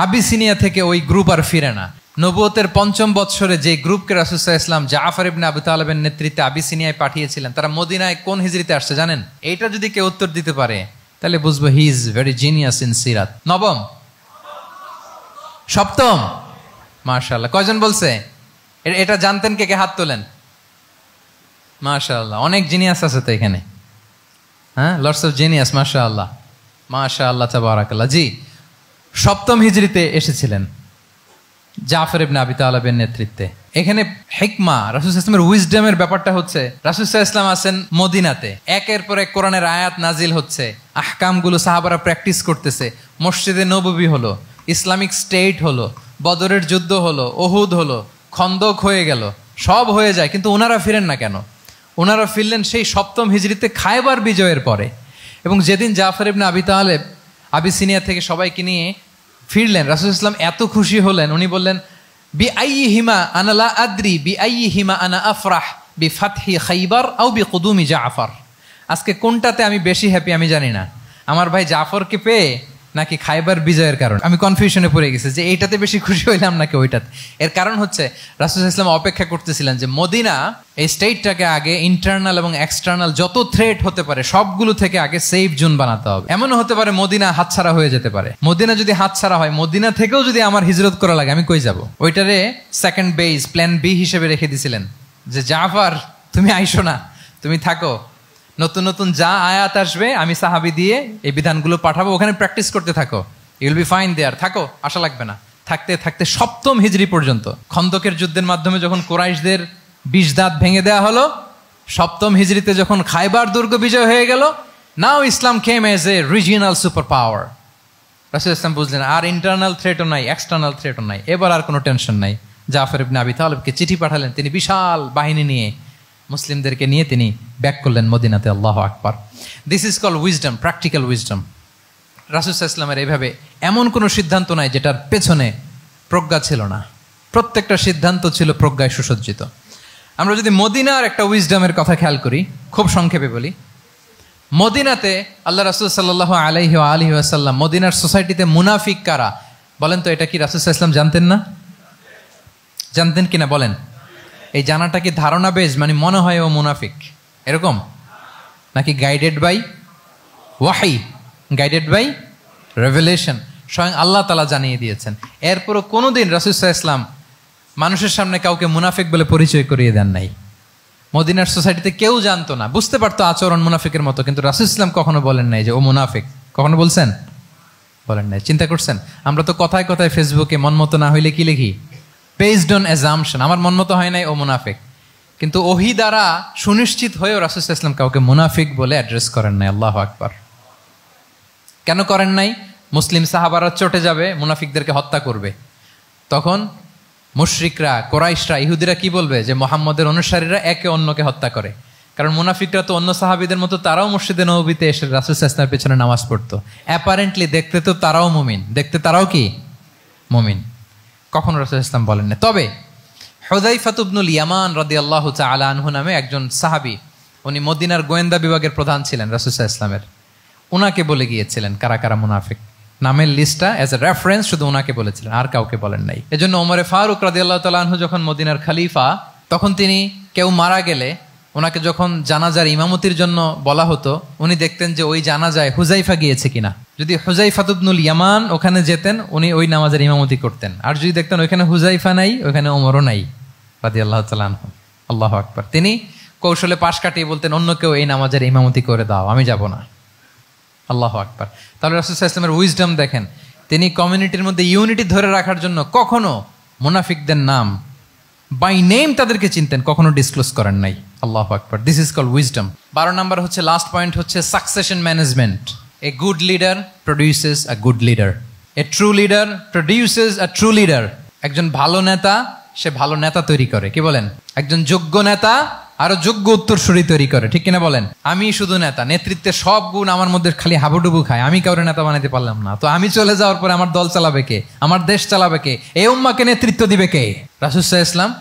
আবিসিনিয়া থেকে ওই গ্রুপ আর ফিরে না। নবুয়তের ৫ম বৎসরে যে গ্রুপকে রাসূল ইসলাম জাফর ইবনে আবু তালেবের নেতৃত্বে আবিসিনিয়ায় পাঠিয়েছিলেন, তারা মদিনায় কোন হিজরিতে আসছে জানেন? এইটা যদি কেউ উত্তর দিতে পারে তাহলে বুঝবো he is very genius in সিরাত। নবম, সপ্তম, মাশাআল্লাহ। কয়জন বলছে? এটা জানতেন? কে হাত তোলেন? মাশাআল্লাহ, অনেক জিনিয়াস আছে তো এখানে। হ্যাঁ, লটস অফ জিনিয়াস, মাশাআল্লাহ, মাশাআল্লাহ, তাবারাকাল্লাহ। জি, সপ্তম হিজরিতে এসেছিলেন জাফর ইবনে আবি তালেবের নেতৃত্বে। এখানে হিকমা, রাসূল ইসলামের উইজডমের ব্যাপারটা হচ্ছে, রাসূল ইসলাম আছেন মদিনাতে, একের পর এক কোরআনের আয়াত নাজিল হচ্ছে, আহকামগুলো সাহাবারা প্র্যাকটিস করতেছে, মসজিদে নববী হলো, ইসলামিক স্টেট হলো, বদরের যুদ্ধ হলো, ওহুদ হলো, খন্দক হয়ে গেল, সব হয়ে যায়। কিন্তু ওনারা ফিরেন না কেন? ওনারা ফিরলেন সেই সপ্তম হিজরিতে খায়বার বিজয়ের পরে। এবং যেদিন জাফর ইবনে আবি তালেব আবিসিনিয়া থেকে সবাইকে নিয়ে ফিরলেন, রাসূল ইসলাম এত খুশি হলেন, উনি বললেন বি আইয়িহিমা আনা লা আদরি বি আইয়িহিমা আনা আফরাহ বি ফাতহি খাইবার আও বি কুদুমি জাফর। আজকে কোনটাতে আমি বেশি হ্যাপি আমি জানি না, আমার ভাই জাফরকে পেয়ে নাকি খাইবার বিজয়ের কারণ। আমি কনফিউশনে পড়ে গেছি যে এইটাতে বেশি খুশি হইলাম নাকি ওইটাতে। এর কারণ হচ্ছে রাসূল ইসলাম অপেক্ষা করতেছিলেন যে মদিনা এই স্টেটটাকে আগে ইন্টারনাল এবং এক্সটার্নাল যত থ্রেট হতে পারে সবগুলো থেকে আগে সেফ জোন বানাতে হবে। এমনও হতে পারে মদিনা হাতছাড়া হয়ে যেতে পারে। মদিনা যদি হাতছাড়া হয়, মদিনা থেকেও যদি আমার হিজরত করা লাগে, আমি কই যাব? ওইটারে সেকেন্ড বেস, প্ল্যান বি হিসেবে রেখে দিছিলেন যে জাফর তুমি আইসো না, তুমি থাকো, নতুন নতুন যা আয়াত আসবে আমি সাহাবি দিয়ে এই বিধানগুলো পাঠাবো, ওখানে প্র্যাকটিস করতে থাকো, ইউ উইল বি ফাইন দেয়ার, থাকো, আশা লাগবে না। থাকতে থাকতে সপ্তম হিজরি পর্যন্ত, খন্দকের যুদ্ধের মাধ্যমে যখন কুরাইশদের ২০ দাঁত ভেঙে দেওয়া হলো, সপ্তম হিজরিতে যখন খায়বার দুর্গ বিজয় হয়ে গেল, now Islam came as a regional super power. রাসূল ইসলাম বুঝলেন আর ইন্টারনাল থ্রেটও নাই, এক্সটার্নাল থ্রেটও নাই, এবার আর কোনো টেনশন নাই। জাফর ইবনে আবি তালেবকে চিঠি পাঠালেন, তিনি বিশাল বাহিনী নিয়ে মুসলিমদেরকে নিয়ে তিনি ব্যাক করলেন মদিনাতে। আল্লাহু আকবার। This is called wisdom, practical wisdom. রাসূল ইসলামের এইভাবে এমন কোনো সিদ্ধান্ত নাই যেটার পেছনে প্রজ্ঞা ছিল না, প্রত্যেকটা সিদ্ধান্ত ছিল প্রজ্ঞায় সুসজ্জিত। আমরা যদি মদিনার একটা উইজডমের কথা খেয়াল করি, খুব সংক্ষেপে বলি, মদিনাতে আল্লাহ রাসূল সাল্লাল্লাহু আলাইহি ওয়া আলিহি ওয়াসাল্লাম, মদিনার সোসাইটিতে মুনাফিক কারা বলেন তো? এটা কি রাসূল ইসলাম জানতেন না? জানতেন কিনা বলেন? এই জানাটা কি ধারণা বেজ, মানে মনে হয় ও মুনাফিক এরকম, নাকি গাইডেড বাই ওয়াহি, গাইডেড বাই রেভেলেশন? স্বয়ং আল্লাহ তাআলা জানিয়ে দিয়েছেন। এরপরও কোনোদিন রাসূল সাল্লাল্লাহু আলাইহি ওয়াসাল্লাম মানুষের সামনে কাউকে মুনাফিক বলে পরিচয় করিয়ে দেন নাই। মদিনার সোসাইটিতে কেউ জানতো না, বুঝতে পারতো আচরণ মুনাফিকের মতো, কিন্তু রাসূল ইসলাম কখনো বলেন নাই যে ও মুনাফিক। কখনো বলছেন? বলেন নাই। চিন্তা করছেন? আমরা তো কথায় কথায় ফেসবুকে মন মতো না হইলে কি লিখি? বেসড অন অ্যাজাম্পশন, আমার মন মতো হয় নাই, ও মুনাফিক। কিন্তু ওহী দ্বারা সুনিশ্চিত হয়েও রাসূল সাল্লাল্লাহু আলাইহি ওয়াসাল্লাম কাউকে মুনাফিক বলে অ্যাড্রেস করেন নাই। আল্লাহু আকবার। কেন করেন নাই? মুসলিম সাহাবারা চটে যাবে, মুনাফিকদেরকে হত্যা করবে, তখন মুশরিকরা, কোরাইশরা, ইহুদিরা কি বলবে? যে মুহাম্মদের অনুসারীরা একে অন্যকে হত্যা করে। কারণ মুনাফিকরা তো অন্য সাহাবীদের মতো তারাও মসজিদে নববীতে এসে রাসূল সাল্লাল্লাহু আলাইহি ওয়াসাল্লামের পেছনে নামাজ পড়তো। অ্যাপারেন্টলি দেখতে তো তারাও মুমিন, দেখতে তারাও কি মুমিন। কখনো রাসূল সাল্লাল্লাহু আলাইহি ওয়াসাল্লাম বলেন না। তবে হুযায়ফা ইবনুল ইয়ামান রাদিয়াল্লাহু তাআলা আনহু নামে একজন সাহাবী, উনি মদিনার গোয়েন্দা বিভাগের প্রধান ছিলেন রাসূল সাল্লাল্লাহু আলাইহি ওয়াসাল্লামের, উনাকে বলে গিয়েছিলেন কারা কারা মুনাফিক। নামের লিস্টটা অ্যাজ এ রেফারেন্স শুধু ওনাকে বলেছিলেন, আর কাউকে বলেন নাই। এজন্য ওমরে ফারুক রাদিয়াল্লাহু তাআলা আনহু যখন মদিনার খলিফা, তখন তিনি কেউ মারা গেলে ওনাকে যখন জানাজার ইমামতির জন্য বলা হতো, উনি দেখতেন যে ওই জানাজায় হুযায়ফা গিয়েছে কিনা। যদি হুযায়ফা ইবনুল ইয়ামান ওখানে যেতেন, উনি ওই নামাজের ইমামতি করতেন। আর যদি দেখতেন ওইখানে হুযায়ফা নাই, ওইখানে ওমরও নাই রাদিয়াল্লাহু তাআলা আনহু, আল্লাহু আকবার, তিনি কৌশলে পাশ কাটিয়ে বলতেন অন্য কেউ এই নামাজের ইমামতি করে দাও, আমি যাব না। আল্লাহু আকবার। তাহলে রাসূল সাল্লাল্লাহু আলাইহি ওয়াসাল্লামের উইজডম দেখেন, তিনি কমিউনিটির মধ্যে ইউনিটি ধরে রাখার জন্য কখনো মুনাফিকদের নাম বাই নেম তাদেরকে চিনতেন, কখনো ডিসক্লোজ করেন নাই। আল্লাহু আকবার। This is called wisdom. 12 number হচ্ছে লাস্ট পয়েন্ট হচ্ছে succession management. A good leader produces a good leader, a true leader produces a true leader. একজন ভালো নেতা সে ভালো নেতা তৈরি করে, কি বলেন? একজন যোগ্য নেতা আরো যোগ্য উত্তরসূরি তৈরি করে, ঠিক কিনা বলেন? আমি শুধু নেতা, নেতৃত্বের সব গুণ আমার মধ্যে খালি হাবুডুবু খায়, আমি কাউরে নেতা বানাতে পারলাম না, তো আমি চলে যাওয়ার পরে আমার দল চালাবে কে? আমার দেশ চালাবে কে? এই উম্মাকে নেতৃত্ব দিবে কে? রাসূল সাল্লাল্লাহু আলাইহি ওয়াসাল্লাম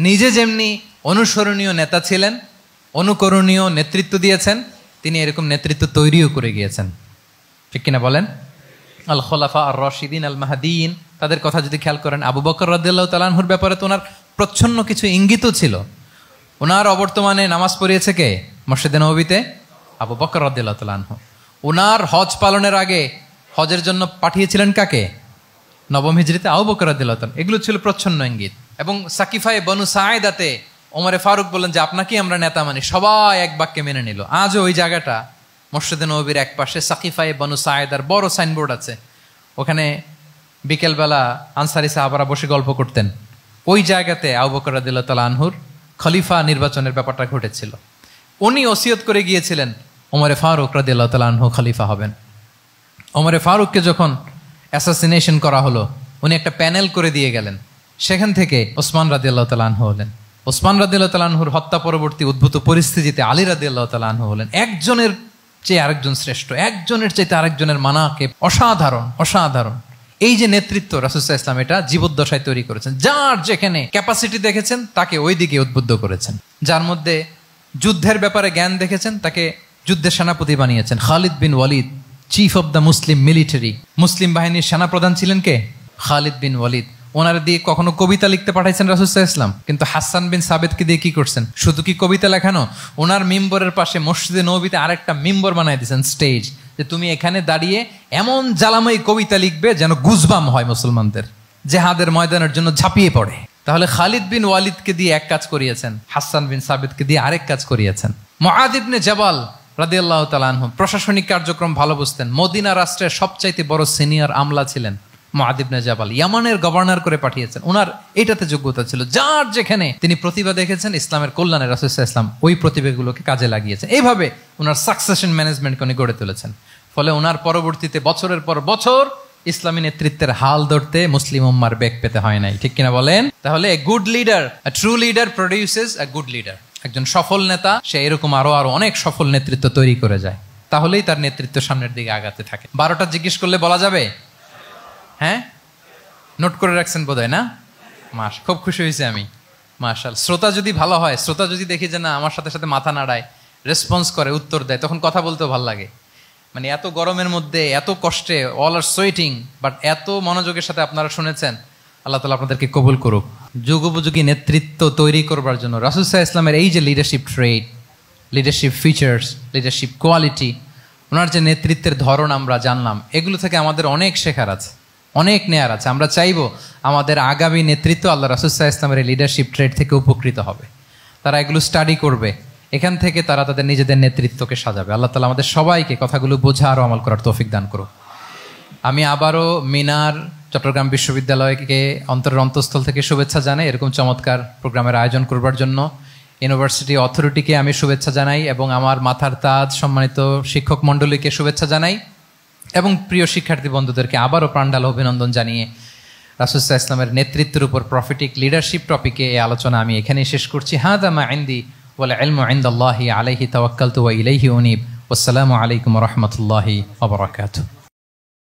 নিজে যেমনি অনুসরণীয় নেতা ছিলেন, অনুকরণীয় নেতৃত্ব দিয়েছেন, তিনি এরকম নেতৃত্ব তৈরিও করে গিয়েছেন, ঠিক কিনা বলেন? আল খোলাফা আর রশিদিন আল মাহদিয়িন, তাদের কথা যদি খেয়াল করেন, আবু বকর রাদিয়াল্লাহু তাআলা আনহুর ব্যাপারে তো ওনার প্রচ্ছন্ন কিছু ইঙ্গিতও ছিল। ওনার অবর্তমানে নামাজ পড়িয়েছে কে মসজিদে নববীতে? আবু বকর রাদিয়াল্লাহু তাআলা আনহু। ওনার হজ পালনের আগে হজের জন্য পাঠিয়েছিলেন কাকে? নবম হিজরিতে আবু বকর রাদিয়াল্লাহু তাআলা। এগুলো ছিল প্রচ্ছন্ন ইঙ্গিত। এবং সাকিফায়ে বনু সাঈদাতে ওমরে ফারুক বললেন যে আপনাকেই আমরা নেতা মানি, সবাই এক বাক্যে মেনে নিল। আজও ওই জায়গাটা মসজিদে নববীর এক পাশে সাকিফায়ে বনু সাঈদার বড় সাইনবোর্ড আছে, ওখানে বিকেলবেলা আনসারি সাহাবারা বসে গল্প করতেন। ওই জায়গাতে আবু বকর রাদিয়াল্লাহু তাআলা আনহুর খলিফা নির্বাচনের ব্যাপারটা ঘটেছিল। উনি ওসিয়ত করে গিয়েছিলেন ওমরে ফারুক রাদিয়াল্লাহু তাআলা আনহু খলিফা হবেন। ওমরে ফারুককে যখন অ্যাসাসিনেশন করা হলো, উনি একটা প্যানেল করে দিয়ে গেলেন। সেখান থেকে ওসমান রাদিয়াল্লাহু তাআলা আনহু হলেন। ওসমান রাদিয়াল্লাহু তাআলা আনহুর হত্যা পরবর্তী উদ্ভূত পরিস্থিতিতে আলী রাদিয়াল্লাহু তাআলা আনহু হলেন। একজনের চেয়ে আরেকজন শ্রেষ্ঠ, একজনের চাইতে আরেকজনের মানাকে অসাধারণ, অসাধারণ। এই যে নেতৃত্ব রাসূল সাল্লাল্লাহু আলাইহি ওয়াসাল্লাম এটা জীবদ্দশায় তৈরি করেছেন। যার যেখানে ক্যাপাসিটি দেখেছেন তাকে ওই দিকে উদ্বুদ্ধ করেছেন। যার মধ্যে যুদ্ধের ব্যাপারে জ্ঞান দেখেছেন তাকে যুদ্ধের সেনাপতি বানিয়েছেন। Khalid bin Walid, chief of the Muslim military, মুসলিম বাহিনীর সেনাপ্রধান ছিলেন কে? খালিদ বিন ওয়ালিদ। ওনার দিয়ে কখনো কবিতা লিখতে পাঠাইছেন রাসূল সাল্লাল্লাহু আলাইহি ওয়াসাল্লাম, কিন্তু হাসান বিন সাবিতকে দিয়ে কি করছেন? শুধু কি কবিতা লেখানো? ওনার মিম্বরের পাশে মসজিদে নববীতে আরেকটা মিম্বর বানাই দিয়েছেন, স্টেজ, যে তুমি এখানে দাঁড়িয়ে এমন জ্বালাময়ী কবিতা লিখবে যেন গুজবাম হয় মুসলমানদের, জেহাদের ময়দানের জন্য ঝাঁপিয়ে পড়ে। তাহলে খালিদ বিন ওয়ালিদকে দিয়ে এক কাজ করিয়েছেন, হাসান বিন সাবিতকে দিয়ে আরেক কাজ করিয়েছেন। মুআয ইবনে জাবাল রাদিয়াল্লাহু তাআলা আনহু প্রশাসনিক কার্যক্রম ভালো বুঝতেন। মদিনা রাষ্ট্রের সবচাইতে বড় সিনিয়র আমলা ছিলেন মুআয ইবনে জাবাল, ইয়ামানের গভর্নর করে পাঠিয়েছেন। ওনার এটাতে যোগ্যতা ছিল। যার যেখানে তিনি প্রতিভা দেখেছেন ইসলামের কল্যাণে রাসূল সাল্লাল্লাহু আলাইহি ওয়াসাল্লাম ওই প্রতিভাগুলোকে কাজে লাগিয়েছেন। এইভাবে ওনার সাকসেশন ম্যানেজমেন্টকে উনি গড়ে তুলেছেন। ফলে ওনার পরবর্তীতে বছরের পর বছর ইসলামী নেতৃত্বের হাল ধরতে মুসলিম উম্মার বেগ পেতে হয় নাই, ঠিক কিনা বলেন? তাহলে এ good leader, a true leader produces A good leader. একজন সফল নেতা সে এরকম আরো অনেক সফল নেতৃত্ব তৈরি করে যায়, তাহলেই তার নেতৃত্ব সামনের দিকে আগাতে থাকে। 12টা জিজ্ঞেস করলে বলা যাবে? হ্যাঁ, নোট করে রাখছেন বোধহয় না? খুব খুশি হয়েছে আমি, মাশাআল্লাহ। শ্রোতা যদি ভালো হয়, শ্রোতা যদি দেখি যে না আমার সাথে সাথে মাথা নাড়ায়, রেসপন্স করে, উত্তর দেয়, তখন কথা বলতেও ভালো লাগে। মানে এত গরমের মধ্যে, এত কষ্টে, অল আর সোয়েটিং, বাট এত মনোযোগের সাথে আপনারা শুনেছেন। আল্লাহ তাআলা আপনাদেরকে কবুল করুক। যুগোপযোগী নেতৃত্ব তৈরি করবার জন্য রাসূল সাল্লাল্লাহু আলাইহি ওয়াসাল্লামের এই যে লিডারশিপ ট্রেট, লিডারশিপ ফিচার্স, লিডারশিপ কোয়ালিটি, ওনার যে নেতৃত্বের ধরন আমরা জানলাম, এগুলো থেকে আমাদের অনেক শেখার আছে, অনেক নেয়ার আছে। আমরা চাইবো আমাদের আগামী নেতৃত্ব আল্লাহ রাসূল সাল্লাল্লাহু আলাইহি ওয়াসাল্লামের এই লিডারশিপ ট্রেট থেকে উপকৃত হবে। তারা এগুলো স্টাডি করবে, এখান থেকে তারা তাদের নিজেদের নেতৃত্বকে সাজাবে। আল্লাহ তাআলা আমাদের সবাইকে কথাগুলো বোঝা আর আমল করার তৌফিক দান করুক। আমি আবারও মিনার চট্টগ্রাম বিশ্ববিদ্যালয়কে অন্তরের অন্তঃস্থল থেকে শুভেচ্ছা জানাই এরকম চমৎকার প্রোগ্রামের আয়োজন করবার জন্য। ইউনিভার্সিটি অথরিটিকে আমি শুভেচ্ছা জানাই এবং আমার মাথার তাজ সম্মানিত শিক্ষক মণ্ডলীকে শুভেচ্ছা জানাই এবং প্রিয় শিক্ষার্থী বন্ধুদেরকে আবারও প্রাণঢাল অভিনন্দন জানিয়ে রাসূল সাল্লাল্লাহু আলাইহি ওয়াসাল্লামের নেতৃত্বের উপর প্রফিটিক লিডারশিপ টপিকে এই আলোচনা আমি এখানেই শেষ করছি। হাদা মা ইনদি ওয়াল ইলমু ইনদাল্লাহি আলাইহি তাওয়াক্কালতু ওয়া ইলাইহি উনীব। ওয়াসসালামু আলাইকুম ওয়া রাহমাতুল্লাহি ওয়া বারাকাতুহু।